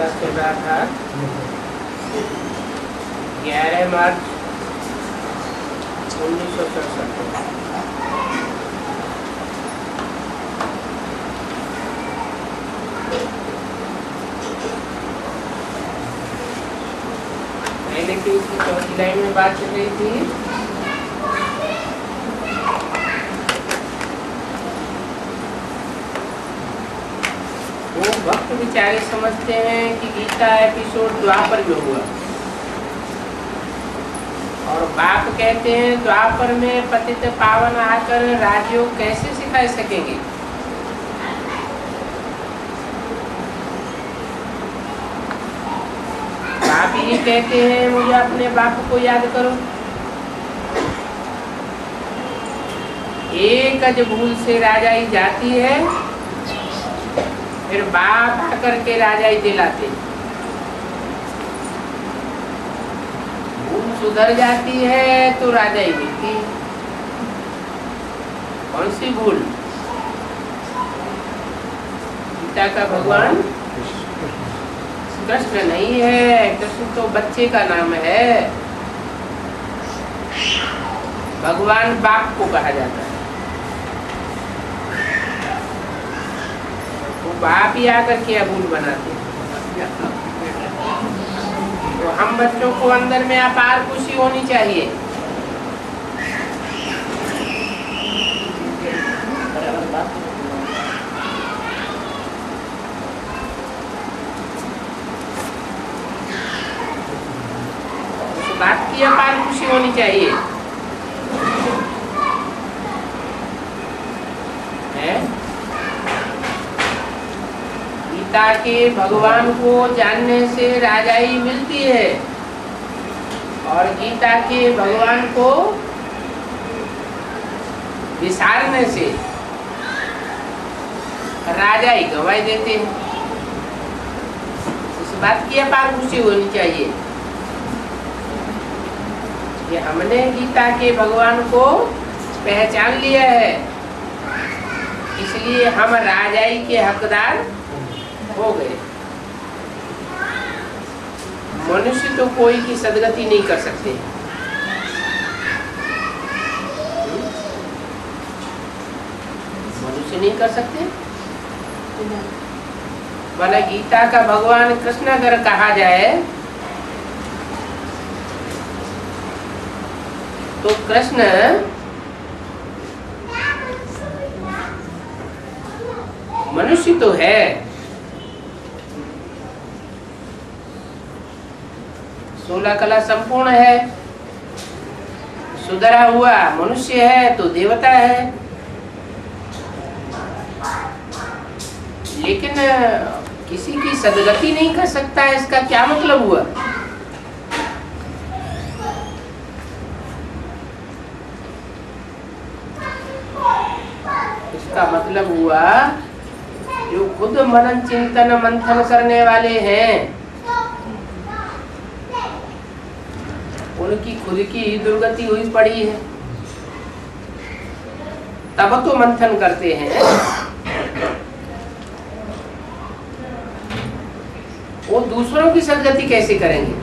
Class चल रहा था 11 मार्च 1967। पहले की चौथी लाइन में बात चल रही थी वो भक्त बेचारे समझते हैं कि गीता एपिसोड द्वापर में हुआ, और बाप कहते हैं द्वापर में पतित पावन आकर राजयोग कैसे सिखा सकेंगे। बाप ये कहते हैं मुझे अपने बाप को याद करो। एक अज भूल से राजाई जाती है, फिर बाप आकर के राजाई दिलाते। भूल सुधर जाती है तो राजाई मिलती। कौन सी भूल? गीता का भगवान कृष्ण नहीं है, कृष्ण तो बच्चे का नाम है। भगवान बाप को कहा जाता है। बाप ही आकर के अबूल बनाते हैं। तो हम बच्चों को अंदर में अपार खुशी होनी चाहिए। उस बात की अपार खुशी होनी चाहिए है? गीता के भगवान को जानने से राजाई मिलती है, और गीता के भगवान को विसारने से राजाई गवाई देते हैं। इस बात की अपार खुशी होनी चाहिए कि हमने गीता के भगवान को पहचान लिया है, इसलिए हम राजाई के हकदार हो गए। मनुष्य तो कोई की सदगति नहीं कर सकते। मनुष्य नहीं कर सकते। भला गीता का भगवान कृष्ण अगर कहा जाए तो कृष्ण मनुष्य तो है, सोलह कला संपूर्ण है, सुधरा हुआ मनुष्य है तो देवता है। लेकिन किसी की सदगति नहीं कर सकता, इसका क्या मतलब हुआ? इसका मतलब हुआ जो खुद मनन चिंतन मंथन करने वाले हैं उनकी खुद की दुर्गति हुई पड़ी है, तब तो मंथन करते हैं। वो दूसरों की सदगति कैसे करेंगे?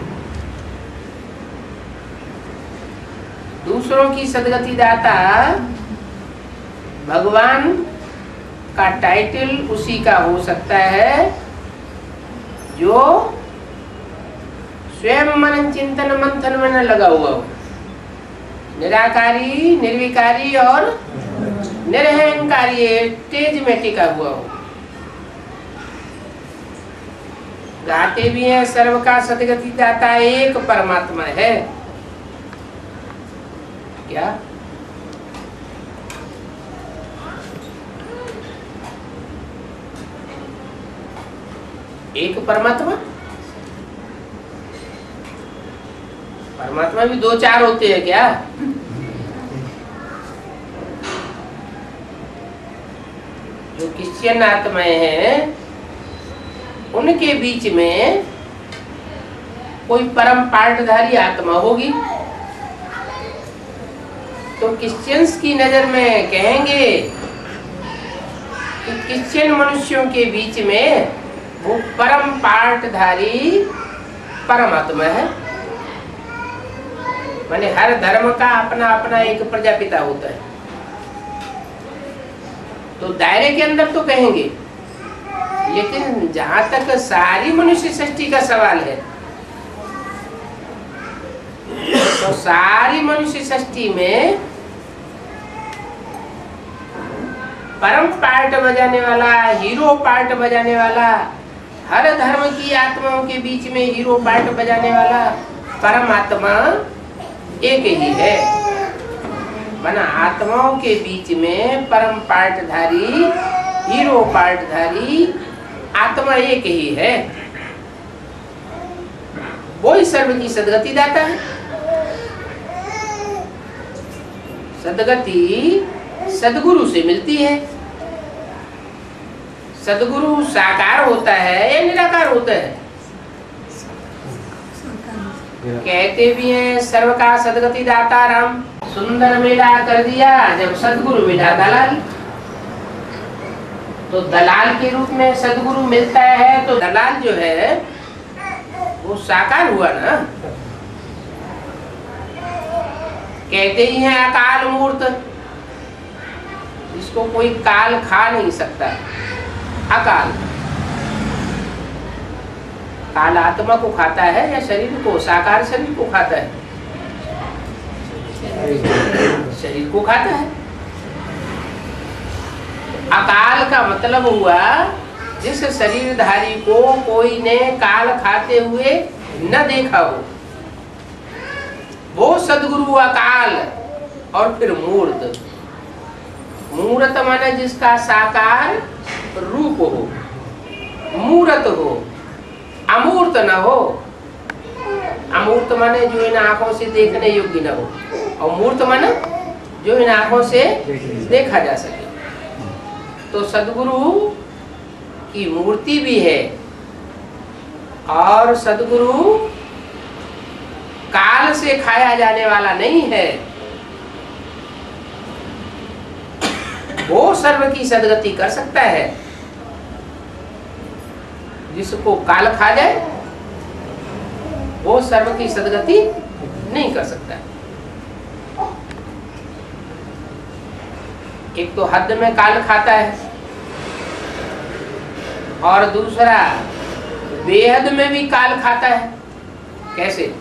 दूसरों की सदगति दाता भगवान का टाइटल उसी का हो सकता है जो स्वयं मनन चिंतन मंथन में न लगा हुआ हो, निराकारी निर्विकारी और निरहंकारी तेज में टिका हुआ हो। गाते भी हैं सर्व का सदगति दाता एक परमात्मा है। क्या एक परमात्मा? परमात्मा भी दो चार होते हैं क्या? जो क्रिश्चियन आत्माएं हैं उनके बीच में कोई परम पाठधारी आत्मा होगी, तो क्रिश्चियंस की नजर में कहेंगे कि क्रिश्चियन मनुष्यों के बीच में वो परम पाठधारी परमात्मा है। माने हर धर्म का अपना अपना एक प्रजापिता होता है। तो दायरे के अंदर तो कहेंगे, लेकिन जहां तक सारी मनुष्य सृष्टि का सवाल है, तो सारी मनुष्य सृष्टि में परम पार्ट बजाने वाला, हीरो पार्ट बजाने वाला, हर धर्म की आत्माओं के बीच में हीरो पार्ट बजाने वाला परमात्मा एक ही है। माना आत्माओं के बीच में परम पार्टधारी, हीरो पार्टधारी आत्मा एक ही है। वो ही सर्व की सदगति दाता है। सदगति सदगुरु से मिलती है। सदगुरु साकार होता है या निराकार होता है? कहते भी हैं सर्व का सदगति दाता राम। सुंदर मेला कर दिया जब सदगुरु मिला दलाल। तो दलाल के रूप में सदगुरु मिलता है, तो दलाल जो है वो साकार हुआ ना। कहते ही हैं अकाल मूर्त, इसको कोई काल खा नहीं सकता। अकाल काल आत्मा को खाता है या शरीर को? साकार शरीर को खाता है, शरीर को खाता है। अकाल का मतलब हुआ जिस शरीरधारी को कोई ने काल खाते हुए न देखा हो, वो सदगुरु अकाल। और फिर मूर्त, मूर्त माने जिसका साकार रूप हो, मूर्त हो, अमूर्त न हो। अमूर्त माने जो इन आंखों से देखने योग्य न हो, और मूर्त माने जो इन आंखों से देखा जा सके। तो सदगुरु की मूर्ति भी है, और सदगुरु काल से खाया जाने वाला नहीं है। वो सर्व की सदगति कर सकता है। जिसको काल खा जाए वो सर्व की सदगति नहीं कर सकता। एक तो हद में काल खाता है, और दूसरा बेहद में भी काल खाता है। कैसे?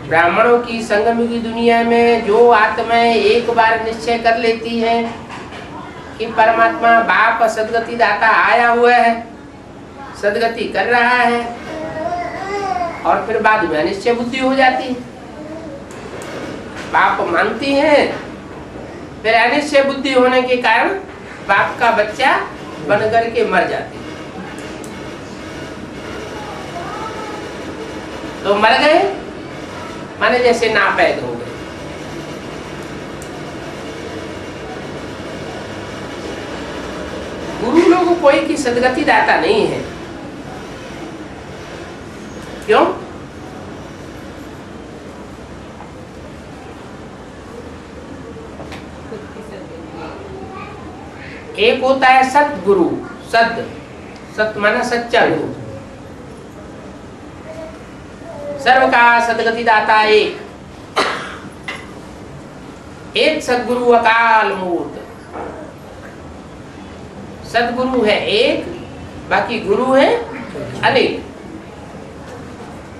ब्राह्मणों की संगम की दुनिया में जो आत्माएं एक बार निश्चय कर लेती हैं कि परमात्मा बाप सदगति दाता आया हुआ है, सदगति कर रहा है, और फिर बाद में अनिश्चय बुद्धि हो जाती है। बाप मानती हैं, फिर अनिश्चय बुद्धि होने के कारण बाप का बच्चा बन करके मर जाती है। तो मर गए माने जैसे नापैद हो गए। गुरु लोग कोई की सदगति दाता नहीं है। क्यों? एक होता है सतगुरु, सत माना सच्चा गुरु। सर्व का सदगति दाता एक सदगुरु अकाल मूर्त। सदगुरु है एक, बाकी गुरु है अनेक।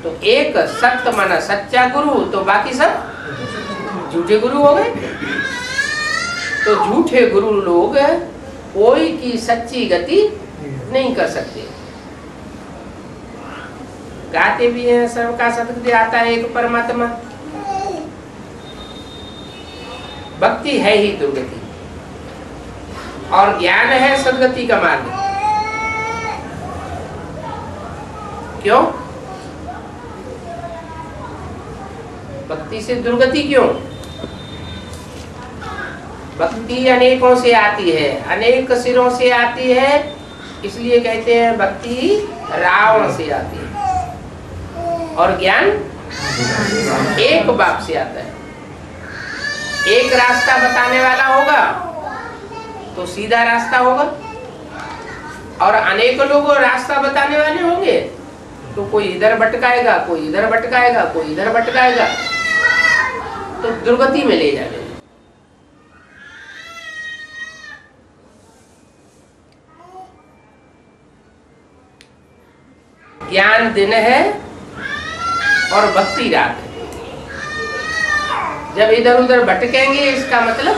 तो एक सत्य माना सच्चा गुरु, तो बाकी सब झूठे गुरु हो गए। तो झूठे गुरु लोग कोई की सच्ची गति नहीं कर सकते। गाते भी हैं सर्व का सदगति आता है एक परमात्मा। भक्ति है ही दुर्गति, और ज्ञान है सदगति का मार्ग। क्यों? भक्ति से दुर्गति क्यों? भक्ति अनेकों से आती है, अनेक सिरों से आती है, इसलिए कहते हैं भक्ति रावण से आती है। और ज्ञान एक बाप से आता है। एक रास्ता बताने वाला होगा तो सीधा रास्ता होगा, और अनेक लोग रास्ता बताने वाले होंगे, तो कोई इधर भटकाएगा, कोई इधर भटकाएगा, कोई इधर भटकाएगा, तो दुर्गति में ले जाएगा। ज्ञान दिन है और भक्ति रात है। जब इधर उधर भटकेंगे, इसका मतलब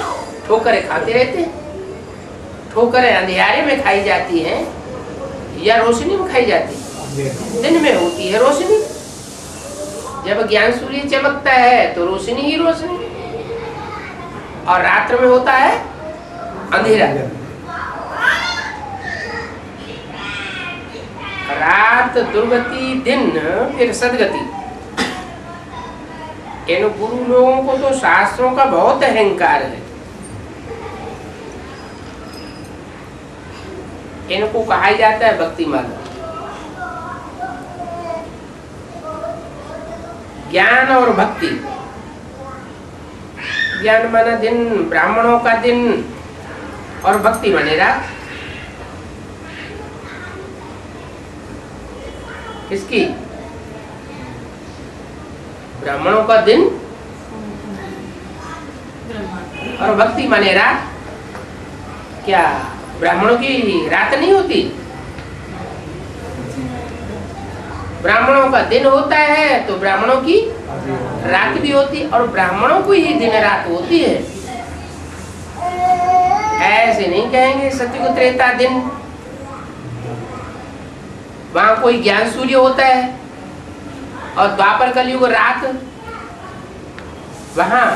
ठोकरें खाते रहते हैं। ठोकरें अंधियारे में खाई जाती हैं या रोशनी में खाई जाती है? दिन में होती है रोशनी। जब ज्ञान सूर्य चमकता है तो रोशनी ही रोशनी, और रात्र में होता है अंधेरा। रात दुर्गति, दिन फिर सदगति। इन गुरु लोगों को तो शास्त्रों का बहुत अहंकार है। इनको कहा जाता है भक्ति मार्ग। ज्ञान और भक्ति। ज्ञान माना दिन, ब्राह्मणों का दिन, और भक्ति माने रात। किसकी? ब्राह्मणों का दिन और भक्ति माने रात। क्या ब्राह्मणों की रात नहीं होती? ब्राह्मणों का दिन होता है तो ब्राह्मणों की रात भी होती, और ब्राह्मणों को ही दिन रात होती है। ऐसे नहीं कहेंगे सत्युग त्रेता दिन, वहां कोई ज्ञान सूर्य होता है, और द्वापर कलयुग रात, वहां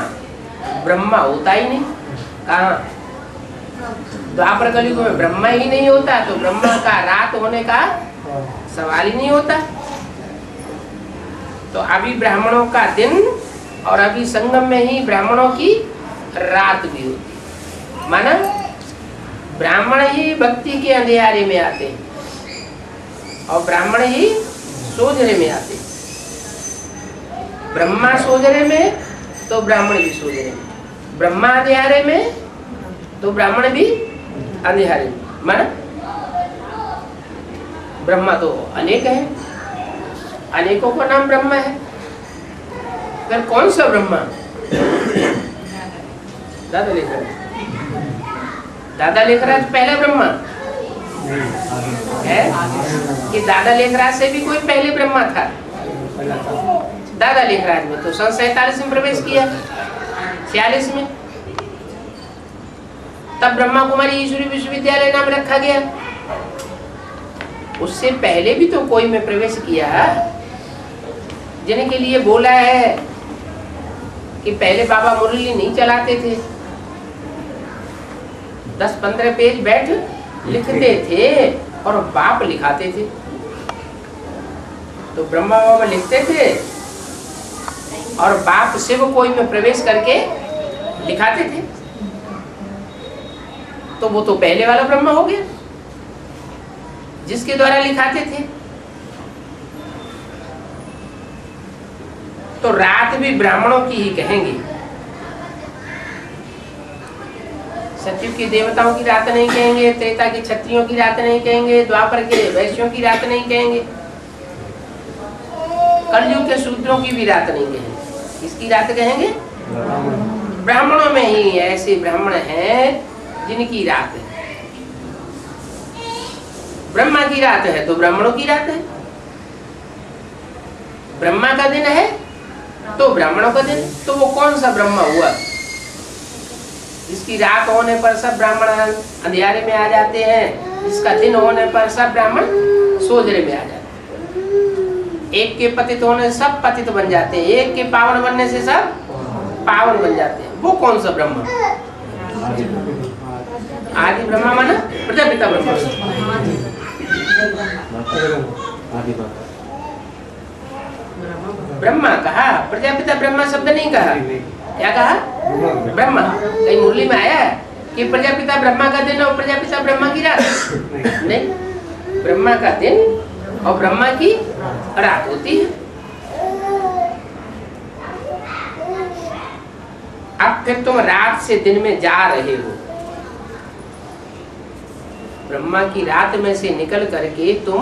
ब्रह्मा होता ही नहीं। कहाँ? द्वापर कलयुग में ब्रह्मा ही नहीं होता, तो ब्रह्मा का रात होने का सवाल ही नहीं होता। तो अभी ब्राह्मणों का दिन, और अभी संगम में ही ब्राह्मणों की रात भी होती। माना ब्राह्मण ही भक्ति के अंधियारे में आते हैं, और ब्राह्मण ही सोजरे में आते हैं। ब्रह्मा सोजरे में तो ब्राह्मण भी सोजरे में, ब्रह्मा अंधियारे में तो ब्राह्मण भी अंधियारे में। माना ब्रह्मा तो अनेक है, अनेकों का नाम ब्रह्मा है। फिर कौन सा ब्रह्मा? दादा लेखराज। दादा लेखराज पहला ब्रह्मा है कि दादा लेखराज से भी कोई पहले ब्रह्मा था? दादा लेखराज में तो सन 47 में प्रवेश किया, 46 में। तब ब्रह्मा कुमारी ईश्वरी विश्वविद्यालय नाम रखा गया। उससे पहले भी तो कोई में प्रवेश किया, जिनके लिए बोला है कि पहले बाबा मुरली नहीं चलाते थे, 10-15 पेज बैठ लिखते थे और बाप लिखाते थे। तो ब्रह्मा बाबा लिखते थे और बाप शिव कोई में प्रवेश करके लिखाते थे। तो वो तो पहले वाला ब्रह्मा हो गया जिसके द्वारा लिखाते थे। तो रात भी ब्राह्मणों की ही कहेंगे। सतयुग के देवताओं की रात नहीं कहेंगे, त्रेता की क्षत्रियों की रात नहीं कहेंगे, द्वापर के वैश्यों की रात नहीं कहेंगे, कलयुग के शूद्रों की भी रात नहीं कहेंगे। किसकी रात कहेंगे? ब्राह्मणों में ही ऐसे ब्राह्मण हैं जिनकी रात है। ब्रह्मा की रात है तो ब्राह्मणों की रात है। ब्रह्मा का दिन है तो ब्राह्मणों का दिन। तो वो कौन सा ब्रह्मा हुआ जिसकी रात होने पर सब ब्राह्मण अंधियारे में आ जाते हैं, जिसका दिन होने पर सब ब्राह्मण सोजरे में आ जाते हैं। एक के पतित होने से सब पतित बन जाते हैं, एक के पावन बनने से सब पावन बन जाते हैं। वो कौन सा ब्रह्मा? आदि ब्रह्मा माना प्रजापिता ब्रह्मा। ब्रह्मा कहा, प्रजापिता ब्रह्मा शब्द नहीं कहा। क्या कहा? ब्रह्मा। कहीं मुरली में आया कि प्रजापिता ब्रह्मा का दिन और प्रजापिता ब्रह्मा की रात? नहीं, ब्रह्मा का दिन और ब्रह्मा की रात होती है। अब फिर तुम रात से दिन में जा रहे हो। ब्रह्मा की रात में से निकल करके तुम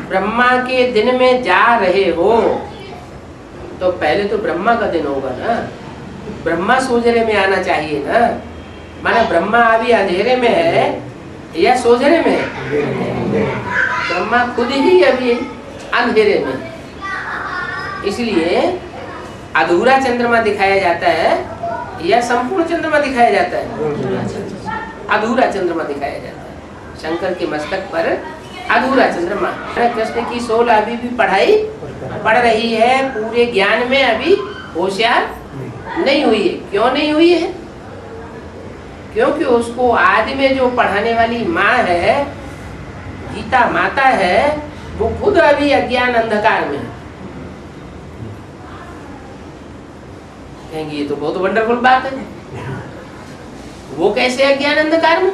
ब्रह्मा के दिन में जा रहे हो, तो पहले तो ब्रह्मा का दिन होगा ना, ब्रह्मा सोजरे में आना चाहिए ना। माने ब्रह्मा अभी अंधेरे में है या सोजरे में है? ब्रह्मा खुद ही अभी अंधेरे में, इसलिए अधूरा चंद्रमा दिखाया जाता है या संपूर्ण चंद्रमा दिखाया जाता है? अधूरा चंद्रमा दिखाया जाता है। शंकर के मस्तक पर अधूरा चंद्रमा। कृष्ण की सोल अभी भी पढ़ाई पढ़ रही है, पूरे ज्ञान में अभी होशियार नहीं हुई है। क्यों नहीं हुई है? क्योंकि उसको आदि में जो पढ़ाने वाली माँ है, गीता माता है, वो खुद अभी अज्ञान अंधकार में। कहेंगे ये तो बहुत वंडरफुल बात है। वो कैसे अज्ञान अंधकार में,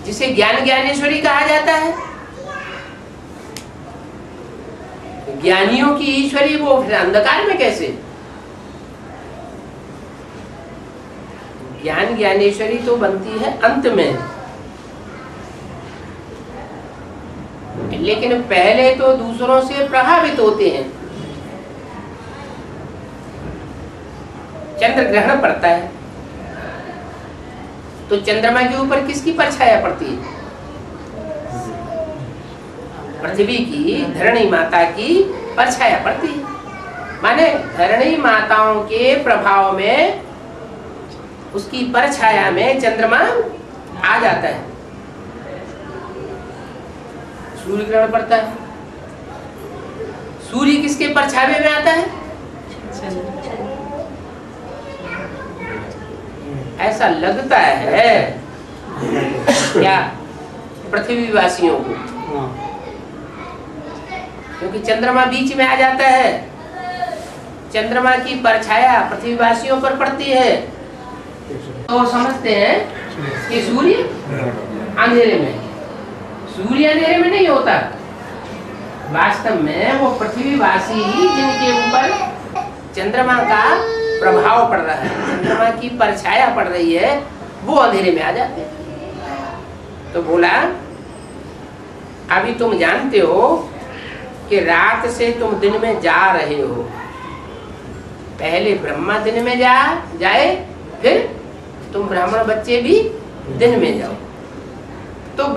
जिसे ज्ञान ज्ञानेश्वरी कहा जाता है? ज्ञानियों की ईश्वरी वो फिर अंधकार में कैसे? ज्ञान ज्ञानेश्वरी तो बनती है अंत में, लेकिन पहले तो दूसरों से प्रभावित होते हैं। चंद्र ग्रहण पड़ता है तो चंद्रमा के ऊपर किसकी परछाया पड़ती है? पृथ्वी की, धरणी माता की परछाया पड़ती है। माने धरणी माताओं के प्रभाव में, उसकी परछाया में चंद्रमा आ जाता है। सूर्य ग्रहण पड़ता है, सूर्य किसके परछावे में आता है? ऐसा लगता है क्या पृथ्वी वासियों को, क्योंकि चंद्रमा बीच में आ जाता है, चंद्रमा की परछाया पृथ्वी वासियों पर पड़ती है, तो समझते हैं कि सूर्य अंधेरे में। सूर्य अंधेरे में नहीं होता, वास्तव में वो पृथ्वीवासी ही जिनके ऊपर चंद्रमा का प्रभाव पड़ रहा है, चंद्रमा की परछाया पड़ रही है, वो अंधेरे में आ जाते हैं। तो बोला अभी तुम जानते हो कि रात से तुम दिन में जा रहे हो। पहले ब्रह्मा दिन में जाए, फिर तुम ब्राह्मण बच्चे भी दिन में जाओ। तो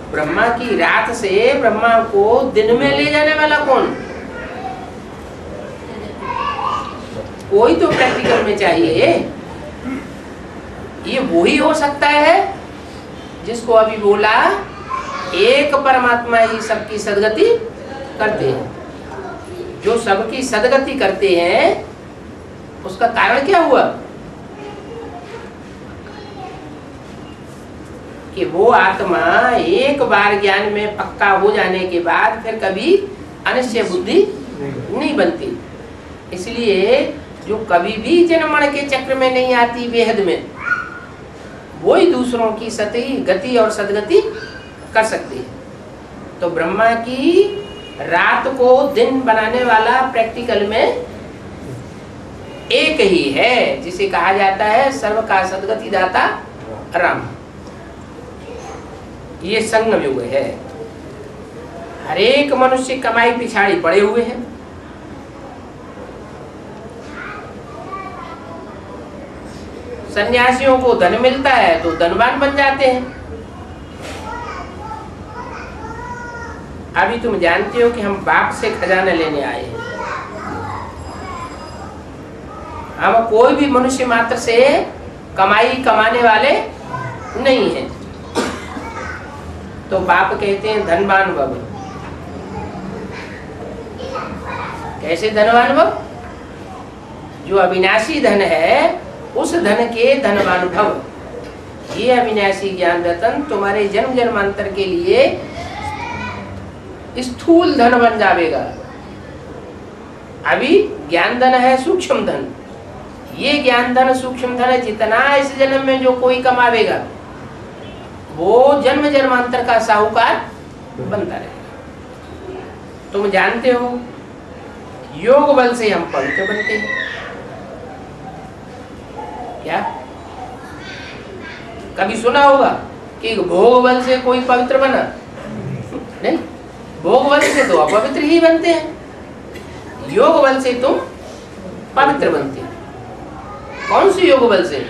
ब्रह्मा की रात से ब्रह्मा को दिन में ले जाने वाला कौन? कोई तो प्रैक्टिकल में चाहिए। ये वही हो सकता है जिसको अभी बोला एक परमात्मा ही सबकी सदगति करते हैं। जो सबकी सदगति करते हैं उसका कारण क्या हुआ? कि वो आत्मा एक बार ज्ञान में पक्का हो जाने के बाद फिर कभी अनिश्चय बुद्धि नहीं बनती। इसलिए जो कभी भी जन्म मरण के चक्र में नहीं आती बेहद में, वो ही दूसरों की सती गति और सदगति कर सकती है। तो ब्रह्मा की रात को दिन बनाने वाला प्रैक्टिकल में एक ही है, जिसे कहा जाता है सर्व का सदगति दाता राम। ये संगम युग है। हर एक मनुष्य कमाई पिछाड़ी पड़े हुए हैं। सन्यासियों को धन मिलता है तो धनवान बन जाते हैं। अभी तुम जानते हो कि हम बाप से खजाना लेने आए हैं। हम कोई भी मनुष्य मात्र से कमाई कमाने वाले नहीं हैं। तो बाप कहते हैं धनवान भव। कैसे धनवान भव? जो अविनाशी धन है उस धन के धनवान भव। ये अविनाशी ज्ञान रतन तुम्हारे जन्म जन्मांतर के लिए स्थूल धन बन जाएगा। अभी ज्ञान धन है सूक्ष्म धन। ये ज्ञान धन सूक्ष्म धन जितना इस जन्म में जो कोई कमावेगा वो जन्म जन्मांतर का साहूकार बनता रहेगा। तुम जानते हो योग बल से हम पवित्र बनते हैं। क्या कभी सुना होगा कि भोग बल से कोई पवित्र बना? नहीं, भोग बल से तो अपवित्र ही बनते हैं, योग बल से तुम पवित्र बनते हैं। कौन सी योग बल से?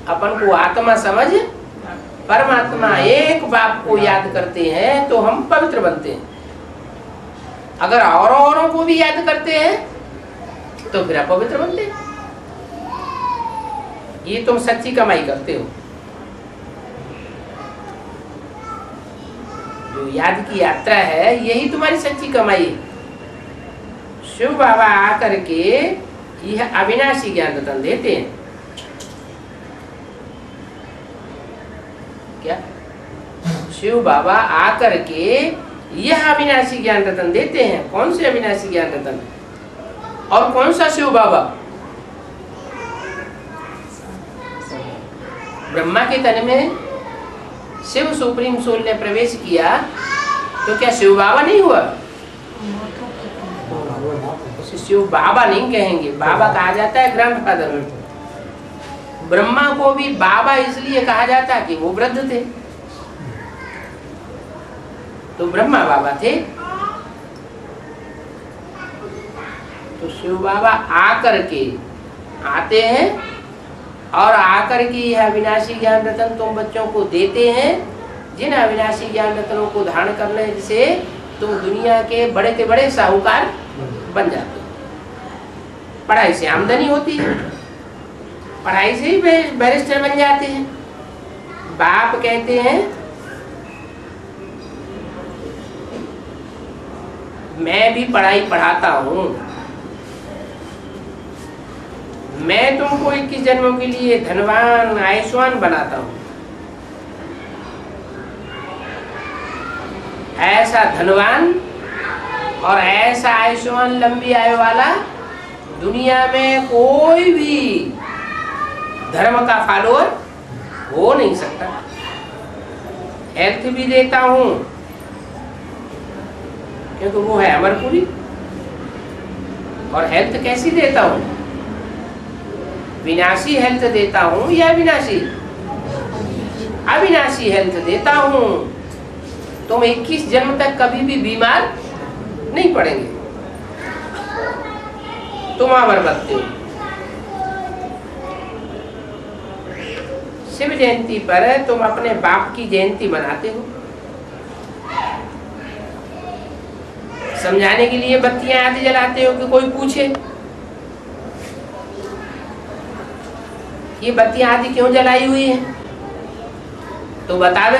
अपन को आत्मा समझ परमात्मा एक बाप को याद करते हैं तो हम पवित्र बनते हैं। अगर औरों को भी याद करते हैं तो फिर अपवित्र बनते हैं। ये तुम सच्ची कमाई करते हो। जो याद की यात्रा है यही तुम्हारी सच्ची कमाई है। शिव बाबा आकर के यह अविनाशी ज्ञान रतन देते हैं। क्या? शिव बाबा आकर के यह अविनाशी ज्ञान रतन देते हैं। कौन से अविनाशी ज्ञान रतन? और कौन सा शिव बाबा? ब्रह्मा के तन में शिव सुप्रीम सोल ने प्रवेश किया तो क्या शिव बाबा नहीं हुआ? उसे शिव बाबा नहीं कहेंगे, बाबा कहा जाता है ग्रैंडफादर में। ब्रह्मा को भी बाबा इसलिए कहा जाता है कि वो वृद्ध थे, तो ब्रह्मा बाबा थे। तो शिव बाबा आकर के आते हैं और आकर के यह अविनाशी ज्ञान रतन तुम बच्चों को देते हैं, जिन अविनाशी ज्ञान रत्नों को धारण करने से तुम दुनिया के बड़े के बड़े साहूकार बन जाते हो। पढ़ाई से आमदनी होती है, पढ़ाई से ही बैरिस्टर बन जाते हैं। बाप कहते हैं मैं भी पढ़ाई पढ़ाता हूँ, मैं तुमको 21 जन्मों के लिए धनवान आयुष्मान बनाता हूँ। ऐसा धनवान और ऐसा आयुष्मान लंबी आयु वाला दुनिया में कोई भी धर्म का फॉलोअर हो नहीं सकता। हेल्थ भी देता हूँ क्योंकि वो है अमरपुरी। और हेल्थ कैसी देता हूँ? विनाशी हेल्थ देता हूँ या विनाशी? अविनाशी हेल्थ देता हूँ। तुम 21 जन्म तक कभी भी बीमार नहीं पड़ेंगे, तुम अमर बनते हो। शिव जयंती पर तुम अपने बाप की जयंती मनाते हो। समझाने के लिए बत्तियां आदि जलाते हो कि कोई पूछे ये बत्तियां आदि क्यों जलाई हुई है, तो बतावे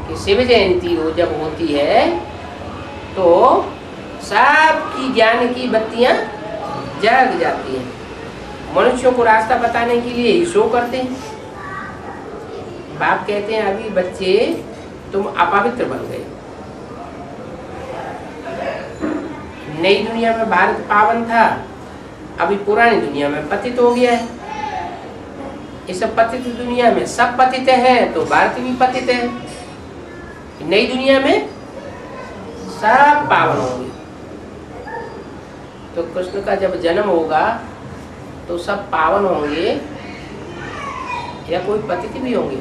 कि शिव जयंती वो जब होती है तो सबकी ज्ञान की बत्तियां जग जाती हैं। मनुष्यों को रास्ता बताने के लिए ही शो करते हैं। बाप कहते हैं अभी बच्चे तुम अपवित्र बन गए। नई दुनिया में भारत पावन था, अभी पुरानी दुनिया में पतित हो गया है। इस पतित दुनिया में सब पतित हैं तो भारत भी पतित है। नई दुनिया में सब पावन होंगे। तो कृष्ण का जब जन्म होगा तो सब पावन होंगे या कोई पतित भी होंगे?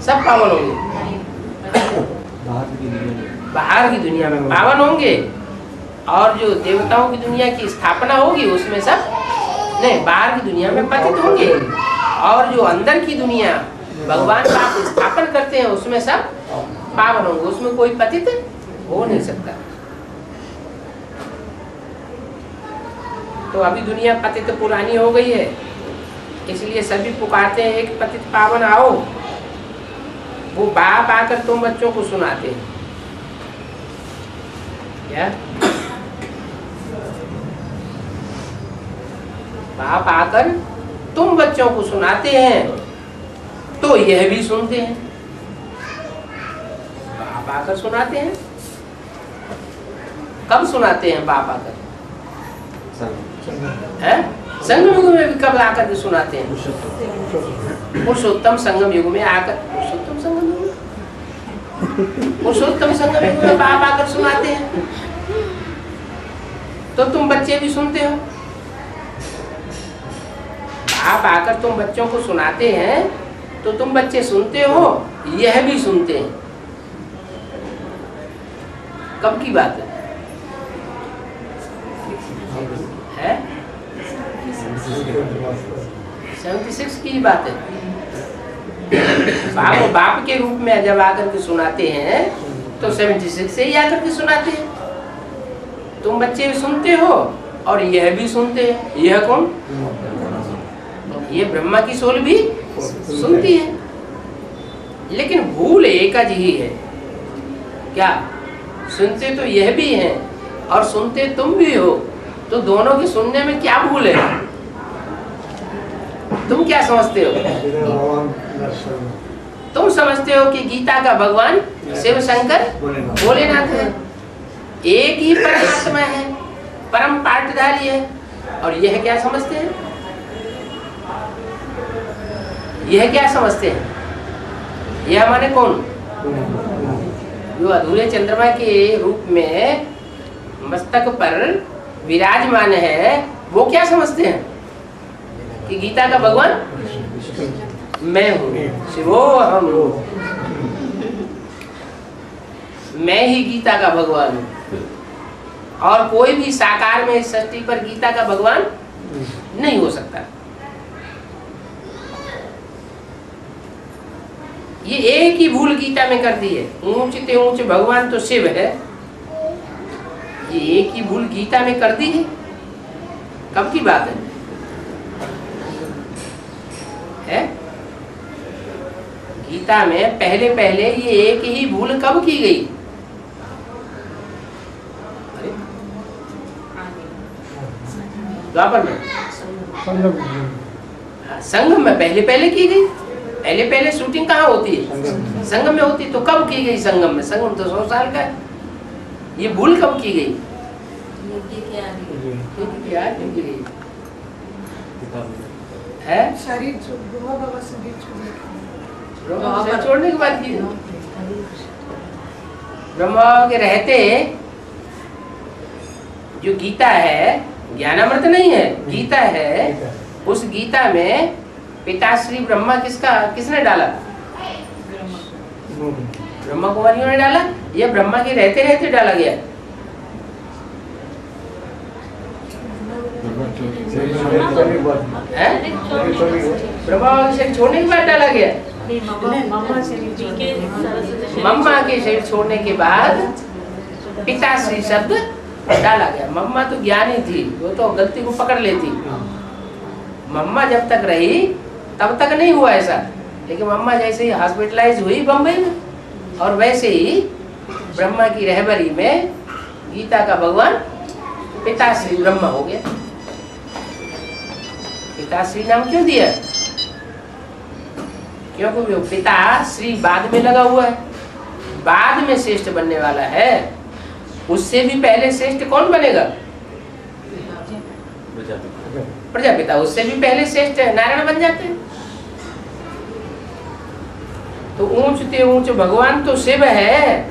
सब पावन होंगे। बाहर की दुनिया में पावन होंगे और जो देवताओं की दुनिया की स्थापना होगी उसमें सब नहीं, बाहर की दुनिया में पतित होंगे। और जो अंदर की दुनिया भगवान का स्थापन करते हैं उसमें सब पावन होंगे, उसमें कोई पतित हो नहीं सकता। तो अभी दुनिया पतित पुरानी हो गई है, इसलिए सभी पुकारते हैं एक पतित पावन आओ। वो बाप आकर तुम बच्चों को सुनाते हैं क्या? बाप आकर तुम बच्चों को सुनाते हैं तो यह भी सुनते हैं। बाप आकर सुनाते हैं। कब सुनाते हैं बाप आकर? संगम युग में भी कब आकर के सुनाते हैं? पुरुषोत्तम संगम युग में आकर। पुरुषोत्तम संगम युग पुरुषोत्तम संगम में तुम्हें बाप आकर सुनाते हैं तो तुम बच्चे भी सुनते हो। बाप आकर तुम बच्चों को सुनाते हैं तो तुम बच्चे सुनते हो, यह भी सुनते हैं। कब की बात है? 76 की बात है। बाप के रूप में जब आकर के सुनाते हैं तो 76 से ही आकर के सुनाते हैं। तुम बच्चे भी सुनते हो और यह भी सुनते हैं। यह कौन? ये ब्रह्मा की सोल भी सुनती है। लेकिन भूल एक ही है। क्या? सुनते तो यह भी है और सुनते तुम भी हो, तो दोनों के सुनने में क्या भूल है? तुम क्या समझते हो? तुम समझते हो कि गीता का भगवान शिव शंकर भोलेनाथ है, एक ही परमात्मा है, परम पाठधारी है। और यह क्या समझते हैं? यह क्या समझते हैं? यह माने कौन? जो अधूरे चंद्रमा के रूप में मस्तक पर विराजमान है, वो क्या समझते हैं कि गीता का भगवान मैं हूँ, शिवोहम, मैं ही गीता का भगवान हूँ। और कोई भी साकार में इस सृष्टि पर गीता का भगवान नहीं हो सकता। ये एक ही भूल गीता में कर दी है। ऊंचते ऊंच भगवान तो शिव है, ये एक ही भूल गीता में कर दी है। कब की बात है? गीता में पहले पहले ये एक ही भूल कब की गई? द्वापर में, संगम में पहले पहले की गई। पहले पहले शूटिंग कहाँ होती है? संगम में होती। तो कब की गई संगम में? संगम तो 100 साल का है। ये भूल कब की गई? है शरीर छोड़ने के बाद की। ब्रह्मा के रहते जो गीता है, ज्ञानामृत नहीं है, गीता है। उस गीता में पिताश्री ब्रह्मा किसने डाला? ब्रह्मा कुमारियों ने डाला। यह ब्रह्मा के रहते रहते डाला गया। ब्रह्मा के शरीर छोड़ने के बाद डाला गया। मम्मा के शरीर छोड़ने के बाद पिताश्री शब्द डाला गया। मम्मा तो ज्ञानी थी, वो तो गलती को पकड़ लेती। मम्मा जब तक रही तब तक नहीं हुआ ऐसा। लेकिन मम्मा जैसे ही हॉस्पिटलाइज हुई बम्बई में, और वैसे ही ब्रह्मा की रहबरी में गीता का भगवान पिताश्री ब्रह्मा हो गया। पिताश्री नाम क्यों दिया? क्योंकि वो पिता श्री बाद में लगा हुआ है, बाद में श्रेष्ठ बनने वाला है। उससे भी पहले श्रेष्ठ कौन बनेगा? प्रजापिता। उससे भी पहले श्रेष्ठ नारायण बन जाते हैं। तो ऊंचते ऊंच भगवान तो शिव है,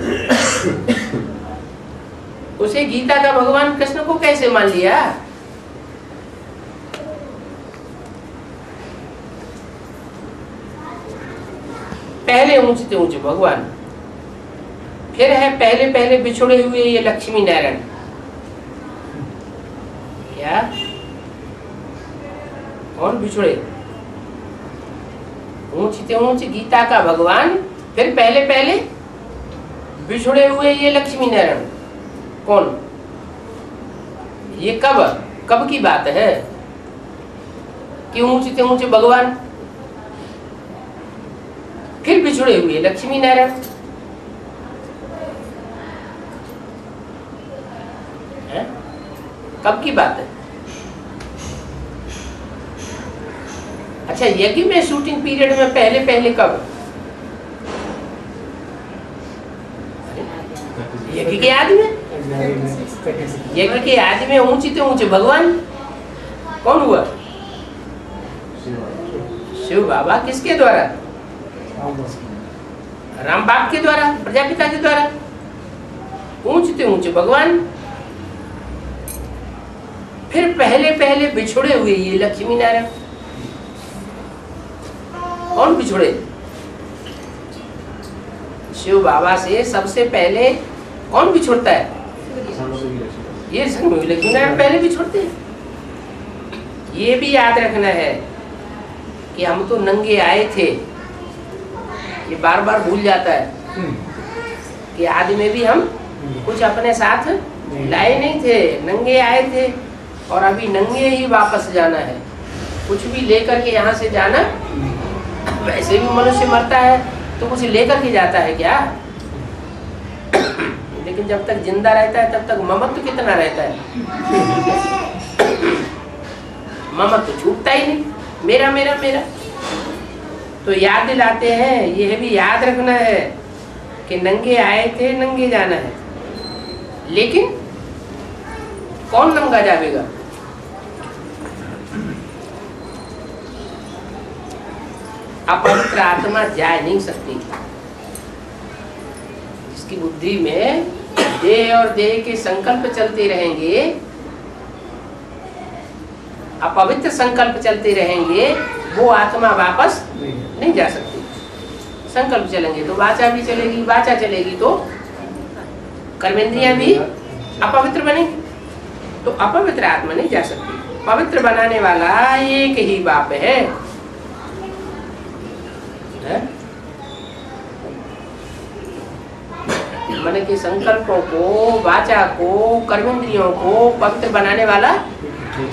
उसे गीता का भगवान कृष्ण को कैसे मान लिया? पहले ऊंचते ऊंचे भगवान, फिर है पहले पहले बिछुड़े हुए ये लक्ष्मी नारायण। क्या? कौन बिछुड़े? ऊंचते ऊंच गीता का भगवान, फिर पहले पहले बिछुड़े हुए ये लक्ष्मी नारायण। कौन? ये कब की बात है कि ऊंचते ऊंचे भगवान फिर बिछुड़े हुए लक्ष्मी नारायण? कब की बात है? अच्छा, यज्ञ में शूटिंग पीरियड में पहले पहले कब? यज्ञ के आदि में, यज्ञ के आदि में ऊंचे ऊंचे भगवान कौन हुआ? शिव बाबा। किसके द्वारा? राम बाप के द्वारा, प्रजापिता के द्वारा, ऊंचते ऊंचे भगवान। फिर पहले पहले बिछुड़े हुए ये लक्ष्मी नारायण। कौन बिछुड़े? शिव बाबा से सबसे पहले कौन बिछुड़ता है? ये संग में लक्ष्मी नारायण पहले बिछुड़ते हैं। ये भी याद रखना है कि हम तो नंगे आए थे। ये बार बार भूल जाता है कि आदि में भी हम कुछ अपने साथ लाए नहीं थे, नंगे आए थे और अभी नंगे ही वापस जाना है। कुछ भी लेकर के यहाँ से जाना, वैसे भी मनुष्य मरता है तो कुछ लेकर के जाता है क्या? लेकिन जब तक जिंदा रहता है तब तक ममत्व कितना रहता है? ममत्व छूटता ही नहीं, मेरा मेरा मेरा। तो याद दिलाते हैं, यह भी याद रखना है कि नंगे आए थे, नंगे जाना है। लेकिन कौन नंगा जाएगा? अपवित्र आत्मा जा नहीं सकती। जिसकी बुद्धि में देह और देह के संकल्प चलते रहेंगे, अपवित्र संकल्प चलते रहेंगे, वो आत्मा वापस नहीं जा सकती। संकल्प चलेंगे तो वाचा भी चलेगी, वाचा चलेगी तो कर्मेंद्रियां भी अपवित्र बनेगी। तो अपवित्र आत्मा नहीं जा सकती। पवित्र बनाने वाला एक ही बाप है। मन के संकल्पों को, वाचा को, कर्मेंद्रियों को पवित्र बनाने वाला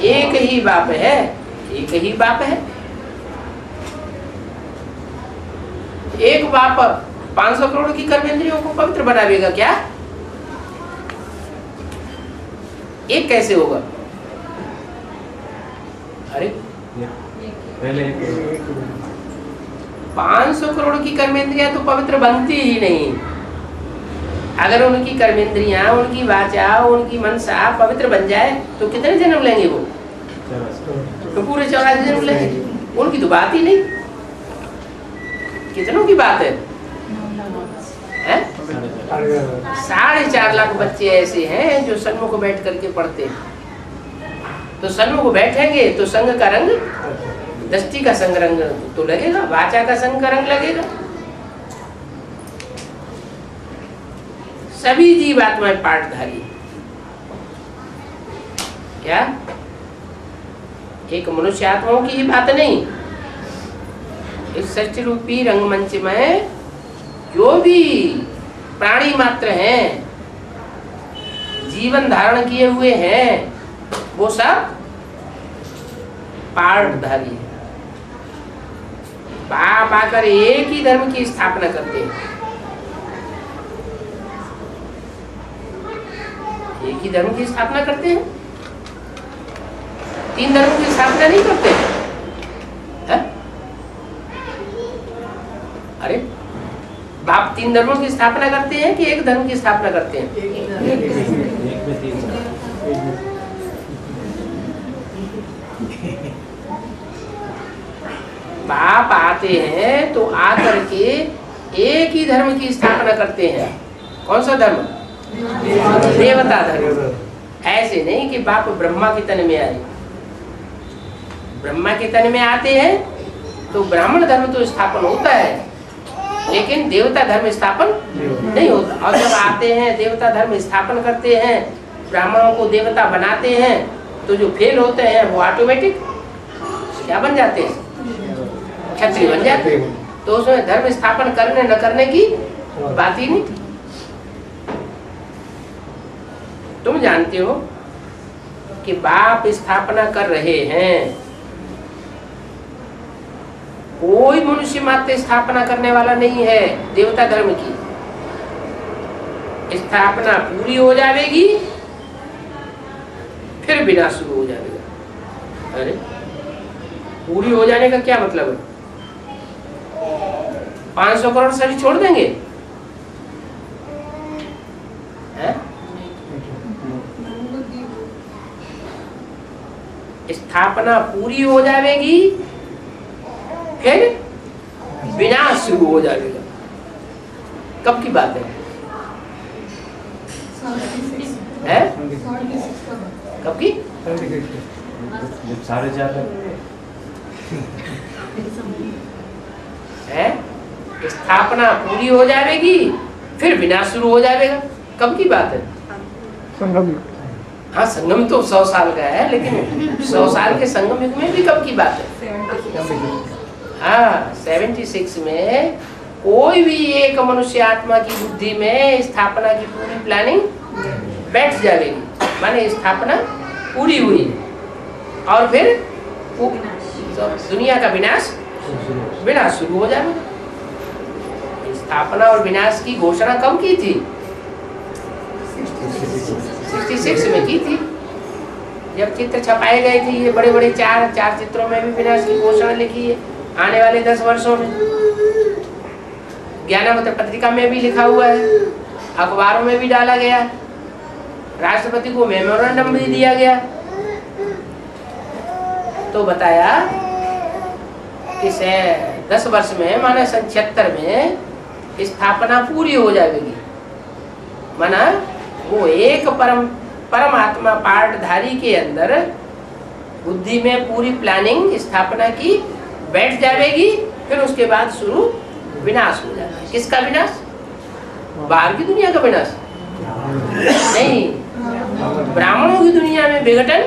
एक ही बाप है। एक ही बाप है। एक बाप 500 करोड़ की कर्मेंद्रियों को पवित्र बनावेगा क्या? एक कैसे होगा? अरे पहले 500 करोड़ की कर्मेंद्रियां तो पवित्र बनती ही नहीं। अगर उनकी कर्मेंद्रियां, उनकी वाचा, उनकी मनसा पवित्र बन जाए तो कितने जन्म लेंगे वो? तो पूरे 84 जन्म लेंगे। उनकी तो बात ही नहीं। कितनों की बात है? 4.5 लाख बच्चे ऐसे हैं जो सन्मुख बैठ करके पढ़ते हैं। तो सन्मुख बैठेंगे तो संग का रंग, दृष्टि का संग रंग तो लगेगा, वाचा का संग का रंग लगेगा। सभी जीवात्माएं पाठधारी। क्या एक मनुष्य आत्माओं की ही बात नहीं, इस सच रूपी रंगमंच में जो भी प्राणी मात्र हैं, जीवन धारण किए हुए हैं, वो सब पाठधारी है। बाप आकर एक ही धर्म की स्थापना करते हैं। एक ही धर्म की स्थापना करते हैं, 3 धर्मों की स्थापना नहीं करते हैं। अरे बाप 3 धर्मों की स्थापना करते हैं कि एक धर्म की स्थापना करते हैं? बाप आते हैं तो आकर के एक ही धर्म की स्थापना करते हैं। कौन सा धर्म? देवता धर्म। ऐसे नहीं कि बाप ब्रह्मा के तन में आए। ब्रह्मा के तन में आते हैं तो ब्राह्मण धर्म तो स्थापन होता है, लेकिन देवता धर्म स्थापन नहीं होता। और जब आते हैं देवता धर्म स्थापन करते हैं, ब्राह्मणों को देवता बनाते हैं, तो जो फेल होते हैं वो ऑटोमेटिक क्या बन जाते हैं? क्षत्रिय बन जाते हैं। तो उसमें धर्म स्थापन करने न करने की बात ही नहीं। तुम जानते हो कि बाप स्थापना कर रहे हैं, कोई मनुष्य मात्र स्थापना करने वाला नहीं है। देवता धर्म की स्थापना पूरी हो जाएगी, फिर विनाश शुरू हो जाएगा। अरे पूरी हो जाने का क्या मतलब है? 500 करोड़ सभी छोड़ देंगे? है? स्थापना पूरी हो जाएगी, फिर विनाश शुरू हो जाएगा। कब की बात है? हैं? कब की? जब सारे जाते है, स्थापना पूरी हो जाएगी फिर विनाश शुरू हो जाएगा। कब की बात है? संगम। हाँ, संगम तो 100 साल का है, लेकिन 100 साल के संगम युग में भी कब की बात है? हाँ, 76 में कोई भी एक मनुष्य आत्मा की बुद्धि में स्थापना की पूरी प्लानिंग बैठ जाएगी, माने स्थापना पूरी हुई और फिर दुनिया का विनाश शुरू हो जाएगा। स्थापना और विनाश की घोषणा कब की थी? 66 में की थी, जब चित्र छपाए गए थे। ये बड़े बड़े चार चित्रों में भी विनाश की घोषणा लिखी है। आने वाले 10 वर्षों में ज्ञानमत पत्रिका में भी लिखा हुआ है, अखबारों में भी डाला गया, राष्ट्रपति को मेमोरेंडम भी दिया गया। तो बताया कि 10 वर्ष में माना 76 में स्थापना पूरी हो जाएगी। माना वो एक परमात्मा पार्टधारी के अंदर बुद्धि में पूरी प्लानिंग स्थापना की बैठ जाएगी, फिर उसके बाद शुरू विनाश हो जाता है। किसका विनाश? बाहर की दुनिया का विनाश नहीं, ब्राह्मणों की दुनिया में विघटन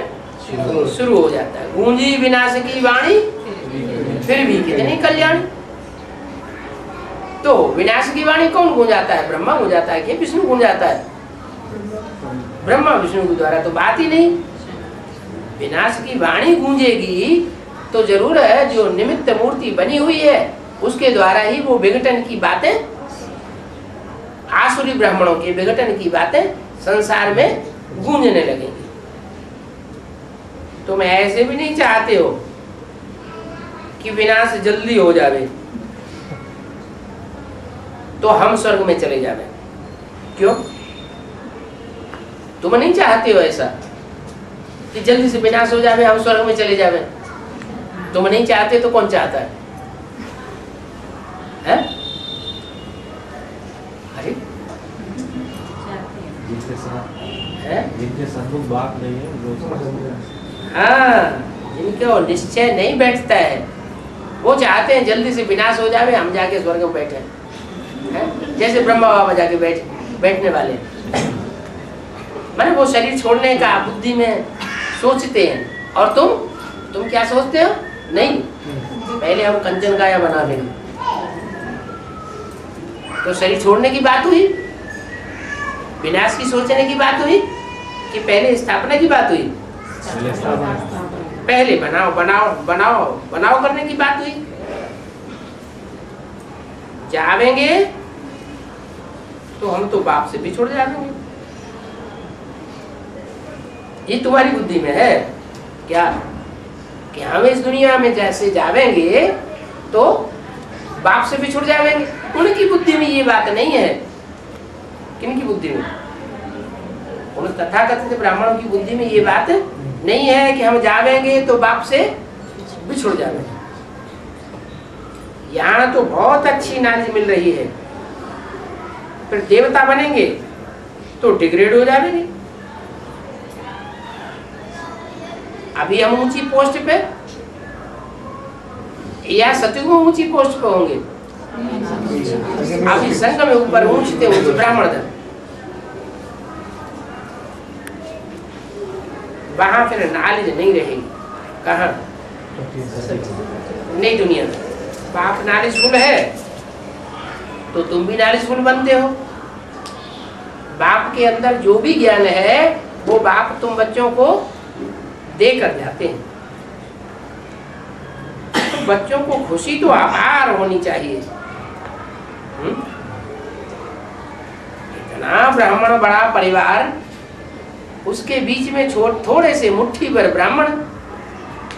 शुरू हो जाता है। गूंजी विनाश की वाणी फिर भी कितनी कल्याण। तो विनाश की वाणी कौन गूंजाता है? ब्रह्मा गूंजाता है कि विष्णु गूंजाता है? ब्रह्मा विष्णु के द्वारा तो बात ही नहीं। विनाश की वाणी गूंजेगी तो जरूर है जो निमित्त मूर्ति बनी हुई है उसके द्वारा ही वो विघटन की बातें, आसुरी ब्राह्मणों के विघटन की बातें संसार में गूंजने लगेंगी। तुम ऐसे भी नहीं चाहते हो कि विनाश जल्दी हो जावे तो हम स्वर्ग में चले जावे। क्यों? तुम नहीं चाहते हो ऐसा कि जल्दी से विनाश हो जावे, हम स्वर्ग में चले जावे। तुम नहीं चाहते तो कौन चाहता है? अरे जिनके सन्मुख बात नहीं है वो, हाँ, जिनके निश्चय नहीं बैठता है वो चाहते हैं जल्दी से विनाश हो जावे, हम जाके स्वर्ग में बैठे हैं। जैसे ब्रह्मा बाबा जाके बैठने वाले, माने वो शरीर छोड़ने का बुद्धि में सोचते हैं। और तुम क्या सोचते हो? नहीं, पहले हम कंचन काया बना लेंगे। तो शरीर छोड़ने की बात हुई, विनाश की सोचने की बात हुई कि पहले स्थापना की बात हुई? पहले बनाओ करने की बात हुई। जावेंगे तो हम तो बाप से बिछुड़ जाएंगे। ये तुम्हारी बुद्धि में है क्या कि हम इस दुनिया में जैसे जावेंगे तो बाप से बिछुड़ जाएंगे? उनकी बुद्धि में ये बात नहीं है। किनकी बुद्धि में? उन तथाकथित ब्राह्मणों की बुद्धि में ये बात नहीं है कि हम जावेंगे तो बाप से बिछुड़ जाएंगे। यहाँ तो बहुत अच्छी नॉलेज मिल रही है, फिर देवता बनेंगे तो डिग्रेड हो जाएंगे। अभी हम ऊंची पोस्ट पे या सतयुग में ऊंची पोस्ट पे होंगे? अभी संघ में ऊपर ऊंचते ऊंचे ब्राह्मण धर्म, वहां फिर नॉलेज नहीं रहेगी। कहाँ? नई दुनिया में बाप नॉलेजफुल है तो तुम भी नॉलेजफुल बनते हो। बाप के अंदर जो भी ज्ञान है वो बाप तुम बच्चों को दे कर जाते हैं। तो बच्चों को खुशी तो अपार होनी चाहिए। इतना ब्राह्मण बड़ा परिवार, उसके बीच में थोड़े से मुट्ठी भर ब्राह्मण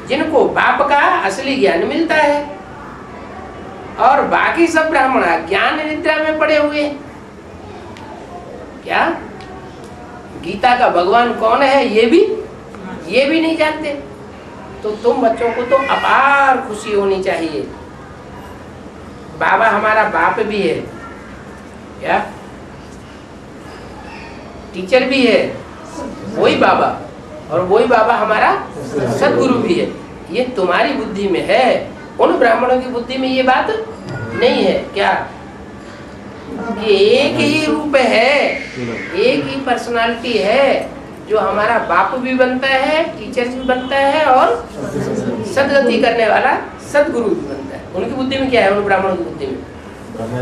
जिनको बाप का असली ज्ञान मिलता है और बाकी सब ब्राह्मण ज्ञान निद्रा में पड़े हुए। क्या गीता का भगवान कौन है ये भी नहीं जानते। तो तुम बच्चों को तो अपार खुशी होनी चाहिए। बाबा हमारा बाप भी है, क्या? टीचर भी है वही बाबा, और वही बाबा हमारा सदगुरु भी है। ये तुम्हारी बुद्धि में है, उन ब्राह्मणों की बुद्धि में ये बात नहीं है। क्या? कि एक ही रूप है, एक ही पर्सनालिटी है, जो हमारा बाप भी बनता है, टीचर भी बनता है, और सदगति करने वाला सदगुरु भी बनता है। उनकी बुद्धि में क्या है? उन ब्राह्मणों की बुद्धि में ब्रह्मा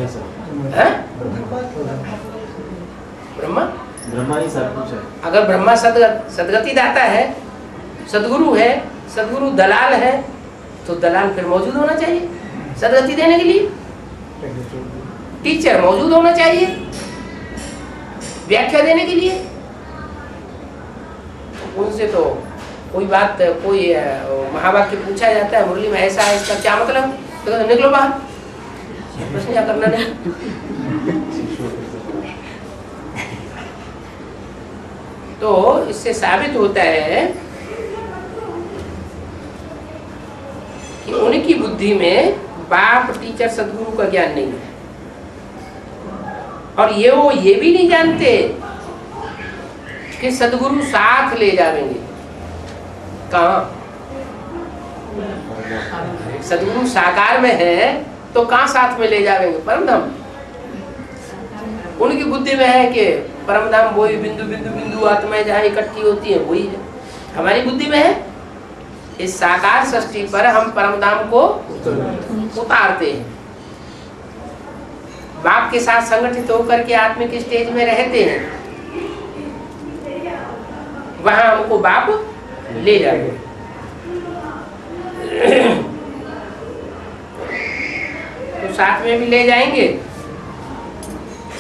ही सब कुछ है। अगर ब्रह्मा सदगति दाता है, सदगुरु है, सदगुरु दलाल है, तो दलाल फिर मौजूद होना चाहिए सदगति देने के लिए। टीचर मौजूद होना चाहिए व्याख्या देने के लिए। उनसे तो कोई बात, कोई महावाक्य पूछा जाता है मुरली में, ऐसा है, इसका क्या मतलब, तो निकलो बाहर, प्रश्न क्या करना नहीं। तो इससे साबित होता है कि उनकी बुद्धि में बाप, टीचर, सदगुरु का ज्ञान नहीं है। और वो ये भी नहीं जानते कि सदगुरु साथ ले जाएंगे। कहाँ? सदगुरु साकार में है तो कहाँ साथ में ले जाएंगे? परम धाम। उनकी बुद्धि में है कि परम धाम वही बिंदु बिंदु बिंदु आत्माएं जहाँ इकट्ठी होती है वही है। हमारी बुद्धि में है इस साकार सृष्टि पर हम परम धाम को उतारते हैं, बाप के साथ संगठित होकर के आत्मिक स्टेज में रहते हैं, वहां हमको बाप ले जाए। तो साथ में भी ले जाएंगे।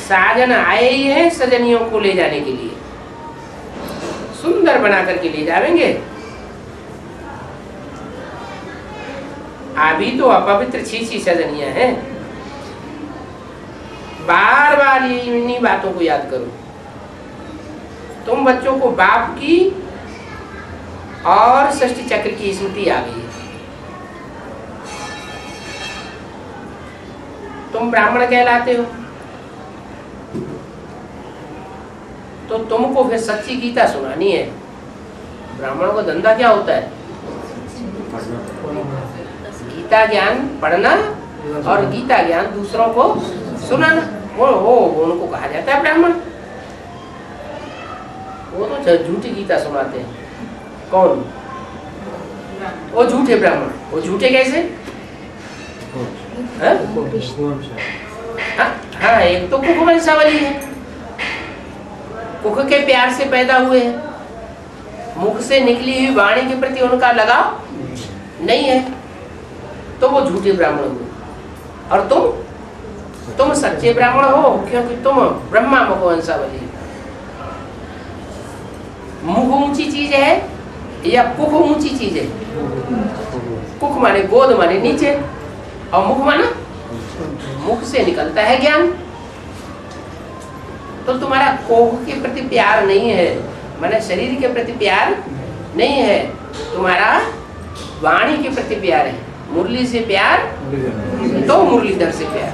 साजन आए ही है सजनियों को ले जाने के लिए, सुंदर बना करके ले जाएंगे। अभी तो अपवित्र छी सजनियां हैं। बार बार इन्हीं बातों को याद करो। तुम बच्चों को बाप की और षष्ठी चक्र की स्मृति आ गई है। तुम ब्राह्मण कहलाते हो, तो तुमको फिर सच्ची गीता सुनानी है। ब्राह्मणों का धंधा क्या होता है? गीता ज्ञान पढ़ना और गीता ज्ञान दूसरों को सुनाना। वो उनको कहा जाता है ब्राह्मण। वो तो झूठी गीता सुनाते हैं। कौन? वो झूठे ब्राह्मण। वो झूठे कैसे? हाँ, एक तो कुक वंशावली है, कुक के प्यार से पैदा हुए हैं, मुख से निकली हुई वाणी के प्रति उनका लगाव नहीं है, तो वो झूठे ब्राह्मण हुए। और तुम सच्चे ब्राह्मण हो, क्योंकि तुम ब्रह्मा मुख वंशावली। मुख ऊंची चीज है या कुख ऊंची चीज है? कुख माने गोद माने नीचे, और मुख माना मुख से निकलता है ज्ञान। तो तुम्हारा कोख के प्रति प्यार नहीं है, माने शरीर के प्रति प्यार नहीं है, तुम्हारा वाणी के प्रति प्यार है। मुरली से प्यार तो मुरलीधर से प्यार।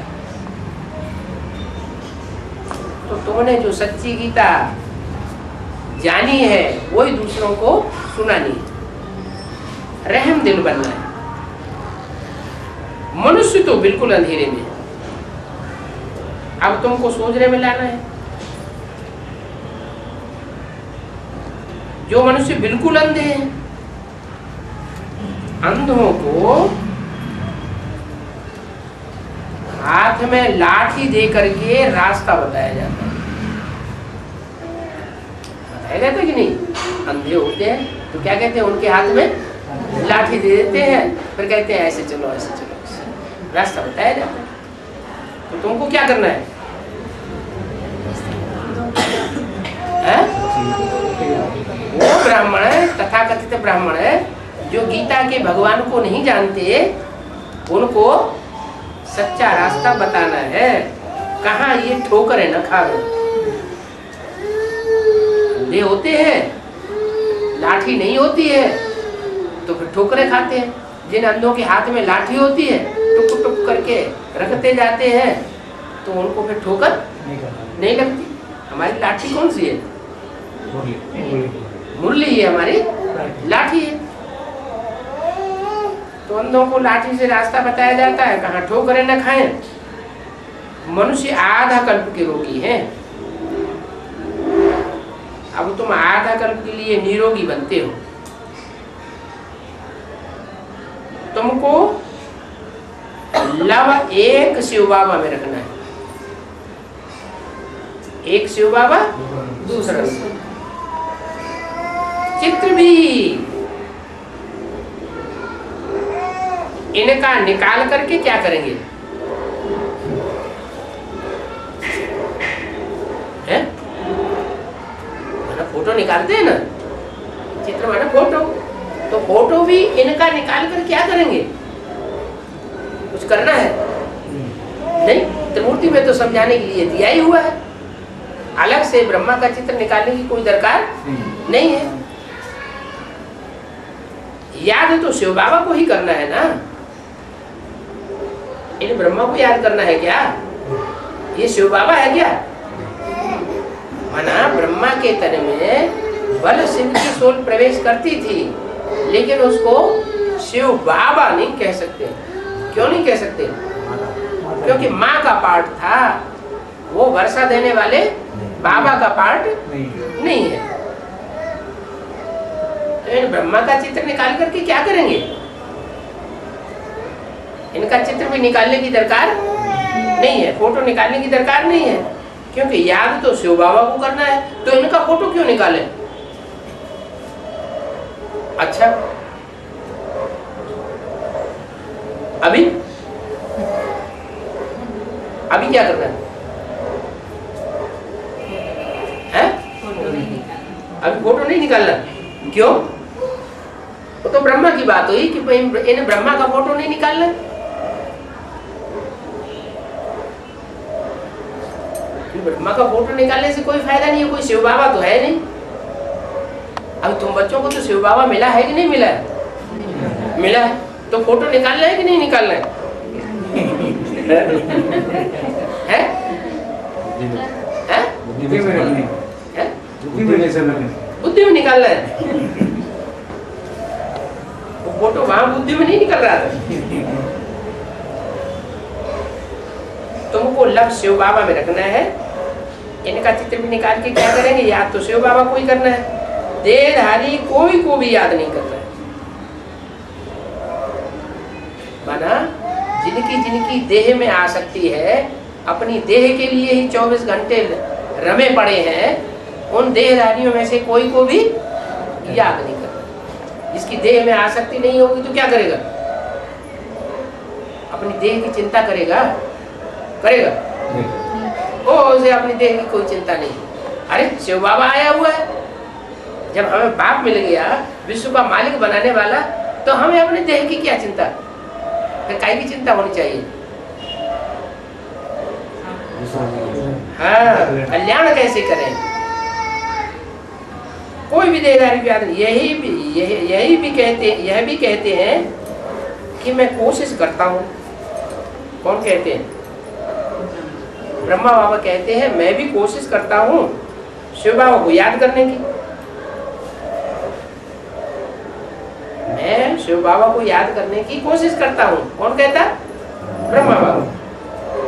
तो तुमने जो सच्ची गीता जानी है वही दूसरों को सुनानी है। रहम दिल बनना है। मनुष्य तो बिल्कुल अंधेरे में है, अब तुमको सोचने में लाना है। जो मनुष्य बिल्कुल अंधे हैं, अंधों को हाथ में लाठी दे करके रास्ता बताया जाता है। बताया जाता है कि नहीं? अंधे होते हैं तो क्या कहते हैं? उनके हाथ में लाठी दे देते हैं, फिर कहते हैं ऐसे चलो ऐसे चलो, रास्ता बताया जाता है। तो तुमको क्या करना है? वो ब्राह्मण है, तथाकथित ब्राह्मण है, जो गीता के भगवान को नहीं जानते, उनको सच्चा रास्ता बताना है। कहाँ ये ठोकरें न खा लो। अंधे होते हैं, लाठी नहीं होती है तो फिर ठोकरें खाते हैं। जिन अंधों के हाथ में लाठी होती है टुक टुक करके रखते जाते हैं, तो उनको फिर ठोकर नहीं लगती। हमारी लाठी कौन सी है? मुरली है, हमारी लाठी है। तो अंधों को लाठी से रास्ता बताया जाता है, कहाँ ठोकरें न खाएं। मनुष्य आधा कल्प के रोगी हैं। अब तुम आधा कल्प के लिए निरोगी बनते हो। तुमको लव एक शिव बाबा में रखना है, एक शिव बाबा दूसरा चित्र भी इनका निकाल करके क्या करेंगे? है फोटो निकालते हैं ना, चित्र माना फोटो, तो फोटो भी इनका निकाल कर क्या करेंगे? कुछ करना है नहीं। त्रिमूर्ति में तो समझाने के लिए दिया ही हुआ है, अलग से ब्रह्मा का चित्र निकालने की कोई दरकार नहीं है। याद तो शिव बाबा को ही करना है ना, इन ब्रह्मा को याद करना है क्या? ये शिव बाबा है क्या? माना ब्रह्मा के तन में बल शिव की सोल प्रवेश करती थी, लेकिन उसको शिव बाबा नहीं कह सकते। क्यों नहीं कह सकते? क्योंकि माँ का पार्ट था, वो वर्षा देने वाले बाबा का पार्ट नहीं है। तो इन ब्रह्मा का चित्र निकाल करके क्या करेंगे? इनका चित्र भी निकालने की दरकार नहीं है, फोटो निकालने की दरकार नहीं है, क्योंकि याद तो शिव बाबा को करना है। तो इनका फोटो क्यों निकाले? अच्छा, अभी क्या करना है? अभी फोटो नहीं निकालना। क्यों? वो तो ब्रह्मा की बात हुई कि इन ब्रह्मा का फोटो नहीं निकालना। ब्रह्मा का फोटो निकालने से कोई फायदा नहीं है, कोई शिव बाबा तो है नहीं। अब तुम बच्चों को तो शिव बाबा मिला है कि नहीं मिला है? मिला है, तो फोटो निकालना है कि नहीं निकालना है? है? बुद्धि में निकालना है। वो फोटो वहां बुद्धि में नहीं निकल रहा था। तुमको लक्ष्य शिव बाबा में रखना है। इनका चित्र भी निकाल के क्या करेंगे? याद तो शिव बाबा को ही करना है, देहधारी कोई को भी याद नहीं करना है। माना जिनकी देह में आसक्ति है, अपनी देह के लिए ही 24 घंटे रमे पड़े हैं, उन देहधारियों में से कोई को भी याद नहीं करना। जिसकी देह में आसक्ति नहीं होगी तो क्या करेगा? अपनी देह की चिंता करेगा? ओ उसे अपनी देह की कोई चिंता नहीं। अरे शिव बाबा आया हुआ है, जब हमें बाप मिल गया, विश्व का मालिक बनाने वाला, तो हमें अपने देह की क्या चिंता? फिर काय की चिंता होनी चाहिए? हाँ, कल्याण कैसे करें? कोई भी देहधारी भी आदमी यह भी कहते हैं कि मैं कोशिश करता हूँ। कौन कहते हैं? ब्रह्मा बाबा कहते हैं मैं भी कोशिश करता हूँ शिव बाबा को याद करने की। मैं शिव बाबा को याद करने की कोशिश करता हूँ। कौन कहता? ब्रह्मा बाबा।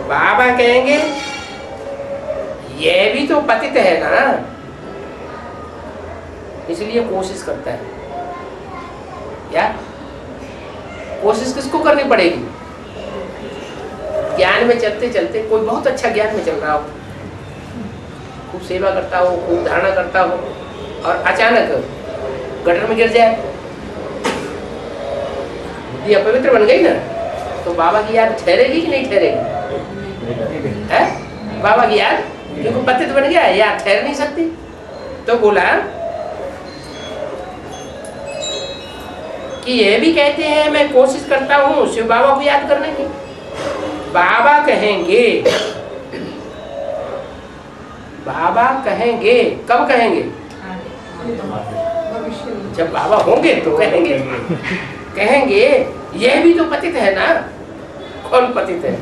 बाबा कहेंगे यह भी तो पतित है ना, इसलिए कोशिश करता है। क्या कोशिश किसको करनी पड़ेगी? ज्ञान में चलते चलते, कोई बहुत अच्छा ज्ञान में चल रहा हो, खूब सेवा करता हो, खूब धारणा करता हो, और अचानक गटर में गिर जाए, बुद्धि अपवित्र बन गई ना, तो बाबा की याद ठहरेगी कि नहीं ठहरेगी? है बाबा की याद, क्योंकि पतित बन गया, याद ठहर नहीं सकती। तो बोला कि ये भी कहते हैं मैं कोशिश करता हूँ शिव बाबा को याद करने की। बाबा कहेंगे कब कहेंगे? जब बाबा होंगे तो कहेंगे यह भी तो पतित है ना। कौन पतित है?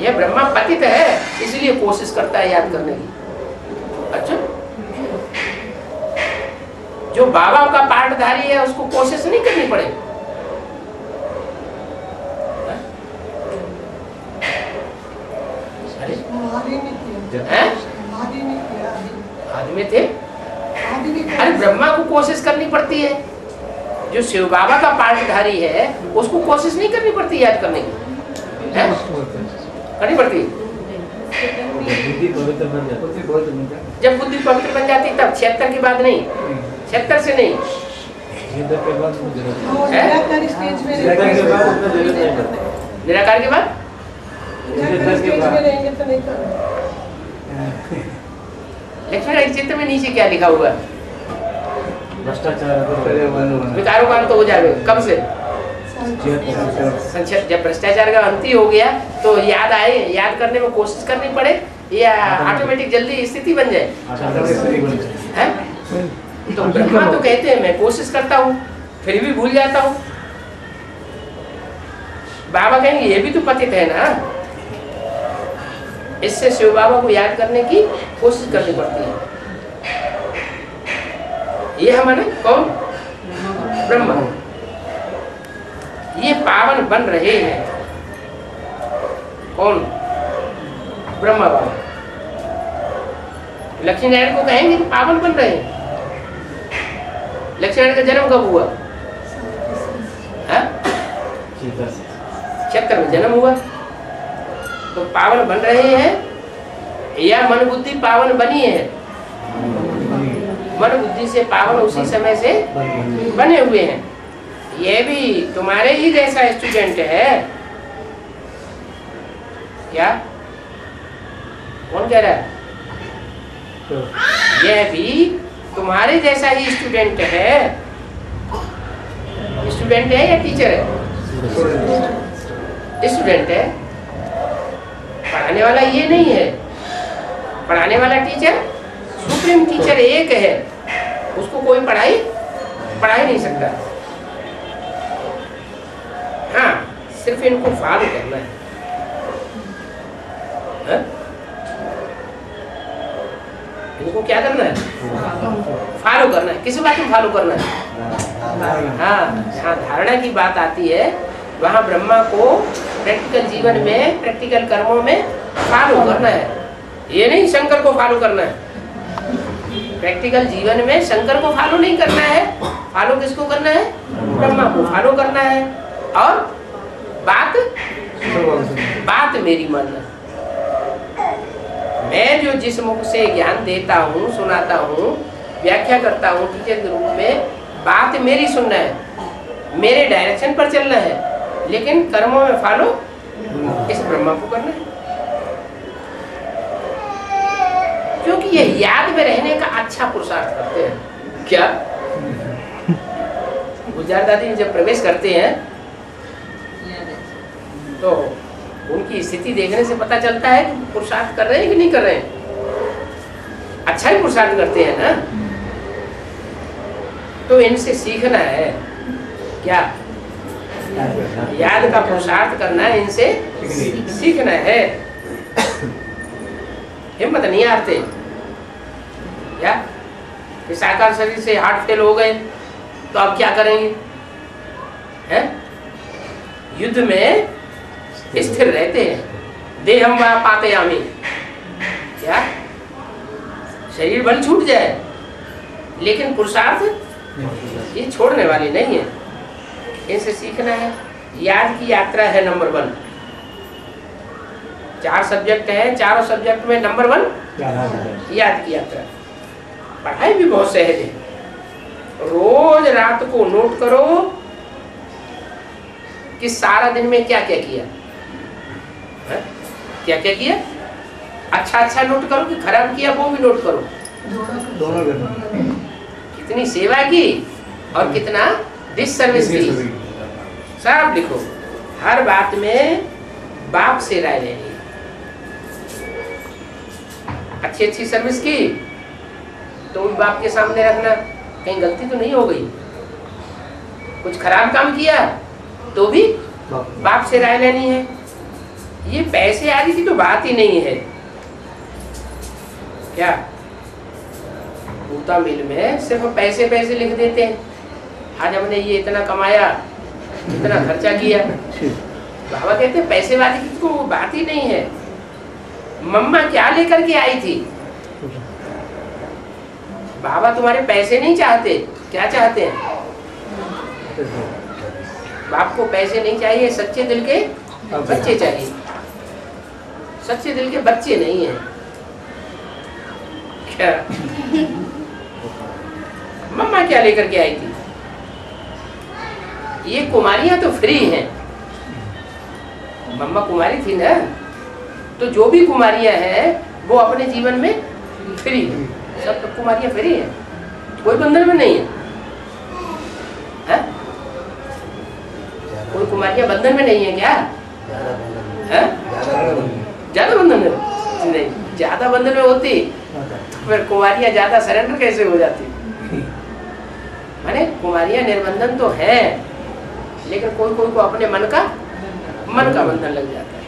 यह ब्रह्मा पतित है, इसलिए कोशिश करता है याद करने की। अच्छा, जो बाबा का पाठधारी है उसको कोशिश नहीं करनी पड़ेगी। आदमी थे, अरे ब्रह्मा को कोशिश करनी पड़ती है। जो शिव बाबा का पाठधारी है उसको कोशिश नहीं करनी पड़ती याद करने की, करनी पड़ती। जब बुद्धि पवित्र बन जाती तब 76 के बाद नहीं, 76 से नहीं, निराकार के बाद लक्ष्मी चित्र में नीचे क्या लिखा हुआ है? विकारों का अंत हो जाएगा। कब से? जब भ्रष्टाचार का अंत ही हो गया तो याद आए, याद करने में कोशिश करनी पड़े या ऑटोमेटिक जल्दी स्थिति बन जाए? तो ब्रह्मा तो कहते हैं मैं कोशिश करता हूँ फिर भी भूल जाता हूँ। बाबा कहेंगे ये भी तो पतित है ना, इससे शिव बाबा को याद करने की कोशिश करनी पड़ती है। ये हमारे कौन? ब्रह्मा। ये पावन बन रहे हैं। कौन? ब्रह्मा बाबा। लक्ष्मी नारायण को कहेंगे पावन बन रहे हैं। लक्ष्मी नारायण का जन्म कब हुआ? 76 में जन्म हुआ। तो पावन बन रहे हैं या मन बुद्धि पावन बनी है? मन बुद्धि से पावन उसी समय से बने हुए हैं। ये भी तुम्हारे ही जैसा स्टूडेंट है क्या? कौन कह रहा है? यह भी तुम्हारे जैसा ही स्टूडेंट है। स्टूडेंट है या टीचर है? स्टूडेंट है। पढ़ाने वाला ये नहीं है। पढ़ाने वाला टीचर सुप्रीम टीचर एक है, उसको कोई पढ़ा ही नहीं सकता। हाँ, सिर्फ इनको फॉलो करना है। इनको क्या करना है? फॉलो करना है। किसी बात में फॉलो करना है? हाँ, जहाँ धारणा की बात आती है वहाँ ब्रह्मा को प्रैक्टिकल जीवन में, प्रैक्टिकल कर्मों में फॉलो करना है। ये नहीं शंकर को फॉलो करना है। प्रैक्टिकल जीवन में शंकर को फॉलो नहीं करना है। फॉलो किसको करना है? ब्रह्मा को फॉलो करना है। और बात मेरी मानना। मैं जो जिस मुख से ज्ञान देता हूँ, सुनाता हूँ, व्याख्या करता हूँ टीचर के रूप में, बात मेरी सुनना है, मेरे डायरेक्शन पर चलना है, लेकिन कर्मों में फॉलो इस ब्रह्मा को करना है। क्योंकि ये याद में रहने का अच्छा पुरुषार्थ करते हैं। क्या गुजरात दादी जब प्रवेश करते हैं तो उनकी स्थिति देखने से पता चलता है कि पुरुषार्थ कर रहे हैं कि नहीं कर रहे हैं। अच्छा ही पुरुषार्थ करते हैं ना। तो इनसे सीखना है क्या? याद का पुरुषार्थ करना है, इनसे सीखना है। हिम्मत नहीं हारते क्या? कि साकार शरीर से हार्ट फेल हो गए तो अब क्या करेंगे? हैं? युद्ध में स्थिर रहते हैं। देहम वा पातयामि, क्या शरीर बल छूट जाए लेकिन पुरुषार्थ ये छोड़ने वाली नहीं है। इनसे सीखना है। याद की यात्रा है नंबर 1। 4 सब्जेक्ट है, चारों सब्जेक्ट में नंबर 1 याद की यात्रा। पढ़ाई भी बहुत सहज है। रोज रात को नोट करो कि सारा दिन में क्या क्या किया है? क्या क्या किया। अच्छा नोट करो कि खराब किया वो भी नोट करो। दोनों कितनी सेवा की और कितना डिससर्विस की, सब लिखो। हर बात में बाप से राय लेनी। अच्छी सर्विस की तो बाप के सामने रखना, कहीं गलती तो नहीं हो गई। कुछ खराब काम किया तो भी बाप से राय लेनी है। ये पैसे आदि की तो बात ही नहीं है। क्या भूता मिल में सिर्फ पैसे पैसे लिख देते हैं, आज हमने ये इतना कमाया, इतना खर्चा किया। बाबा कहते हैं पैसे वाली की तो बात ही नहीं है। मम्मा क्या लेकर के आई थी? बाबा तुम्हारे पैसे नहीं चाहते, क्या चाहते हैं? बाप को पैसे नहीं चाहिए, सच्चे दिल के बच्चे चाहिए। सच्चे दिल के बच्चे नहीं है क्या? मम्मा क्या लेकर के आई थी? ये कुमारियां तो फ्री हैं। मम्मा कुमारी थी ना, तो जो भी कुमारियां हैं वो अपने जीवन में फ्री है। सब कुमारियां फ्री हैं, कोई बंधन में नहीं है। कोई कुमारियां बंधन में नहीं है क्या? ज्यादा बंधन में नहीं, ज्यादा बंधन में होती फिर कुमारियां ज्यादा सरेंडर कैसे हो जाती? माने कुमारियां निर्बंधन तो है, लेकिन कोई कोई को अपने मन का बंधन लग जाता है।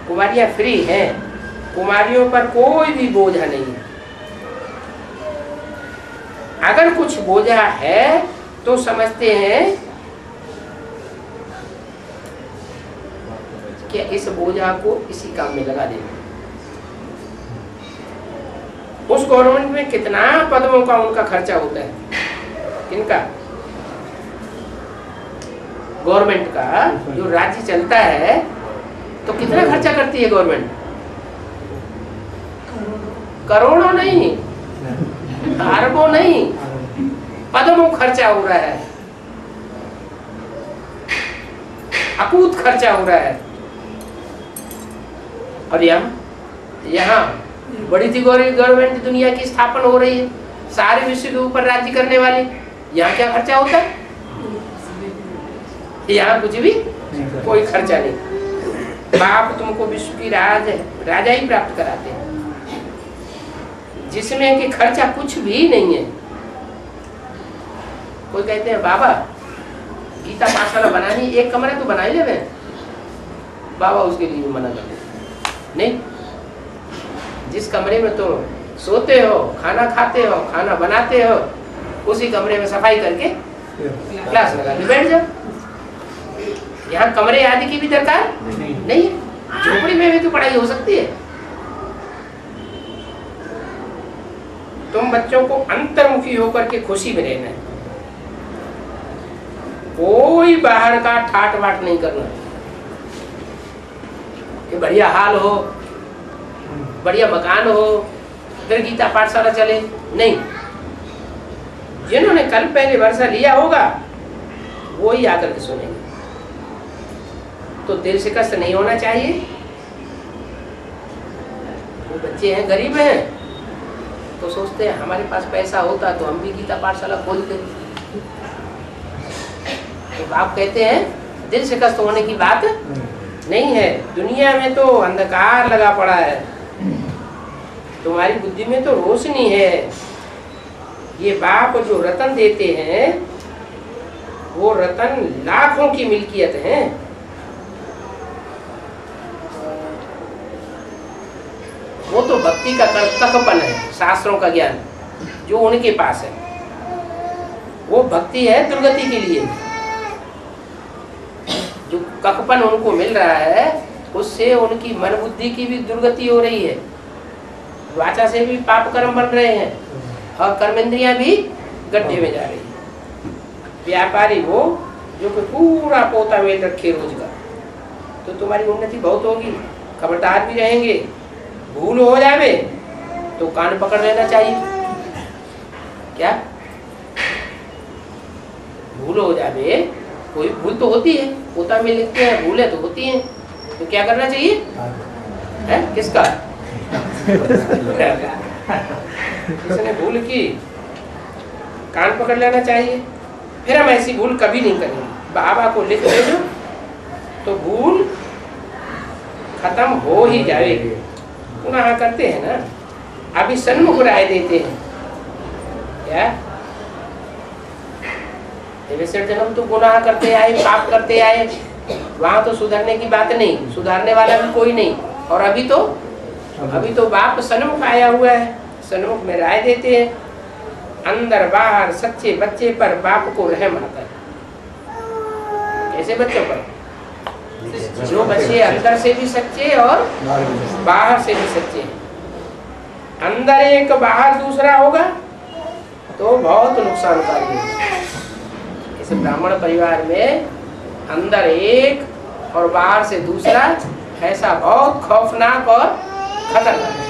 कुमारियां फ्री हैं, कुमारियों पर कोई भी बोझा नहीं है। अगर कुछ बोझा है तो समझते हैं कि इस बोझा को इसी काम में लगा देंगे। उस गवर्नमेंट में कितना पदों का उनका खर्चा होता है? किनका? गवर्नमेंट का। जो राज्य चलता है तो कितना खर्चा करती है गवर्नमेंट? करोड़ों नहीं, अरबों नहीं, पदों खर्चा हो रहा है, अकूत खर्चा हो रहा है। और यहाँ बड़ी थी गवर्नमेंट, दुनिया की स्थापना हो रही है, सारे विश्व के ऊपर राज्य करने वाली। यहाँ क्या खर्चा होता है? यहाँ कुछ भी कोई खर्चा नहीं। बाप तुमको विश्व की राजा ही प्राप्त कराते हैं, जिसमें कि खर्चा कुछ भी नहीं है। कोई कहते हैं बाबा गीता पाठशाला बनानी, एक कमरा तो बना ही ले। बाबा उसके लिए मना कर देते नहीं। जिस कमरे में तुम सोते हो, खाना खाते हो, खाना बनाते हो, उसी कमरे में सफाई करके क्लास लगा के बैठ जाओ। यहाँ कमरे आदि की भी दरकार नहीं है। झोपड़ी में भी तो पढ़ाई हो सकती है। तुम बच्चों को अंतर्मुखी होकर के खुशी में रहना है, कोई बाहर का ठाट बाट नहीं करना कि बढ़िया हाल हो, बढ़िया मकान हो, फिर गीता पाठशाला चले। नहीं, जिन्होंने कल पहले वर्षा लिया होगा वो ही आकर के सुनेंगे। तो दिल से कष्ट नहीं होना चाहिए। वो बच्चे हैं, गरीब हैं, तो सोचते हैं हमारे पास पैसा होता तो हम भी गीता पाठशाला खोलते। तो बाप कहते हैं दिल से कष्ट होने की बात नहीं है। दुनिया में तो अंधकार लगा पड़ा है, तुम्हारी बुद्धि में तो रोशनी है। ये बाप जो रतन देते हैं वो रतन लाखों की मिल्कियत है। वो तो भक्ति का कखपन है, शास्त्रों का ज्ञान जो उनके पास है, वो भक्ति है दुर्गति के लिए। जो कखपन उनको मिल रहा है उससे उनकी मन बुद्धि की भी दुर्गति हो रही है, वाचा से भी पाप कर्म बन रहे हैं और कर्मेंद्रियां भी गड्ढे में जा रही है। व्यापारी वो जो कि पूरा पोता मेल रखे रोज का, तो तुम्हारी उन्नति बहुत होगी। खबरदार भी रहेंगे, भूल हो जावे तो कान पकड़ लेना चाहिए। क्या भूल हो जावे, कोई भूल तो होती है, पोता में लिखते हैं भूलें तो होती हैं, तो क्या करना चाहिए? है किसका? किसने भूल की, कान पकड़ लेना चाहिए। फिर हम ऐसी भूल कभी नहीं करेंगे। बाबा को लिख दे दो तो भूल खत्म हो ही जाएगी। पुनः करते हैं ना, अभी सन्मुख राय देते हैं क्या? जन्म तो गुनाह करते आए, पाप करते आए, वहाँ तो सुधरने की बात नहीं, सुधारने वाला भी कोई नहीं। और अभी तो बाप सन्मुख आया हुआ है, सन्मुख में राय देते हैं। अंदर बाहर सच्चे बच्चे पर बाप को रहम आता है। कैसे बच्चों पर? जो बच्चे अंदर से भी सच्चे और बाहर से भी सच्चे हैं। अंदर एक बाहर दूसरा होगा तो बहुत नुकसानकारी है। इस ब्राह्मण परिवार में अंदर एक और बाहर से दूसरा, ऐसा बहुत खौफनाक और खतरनाक है।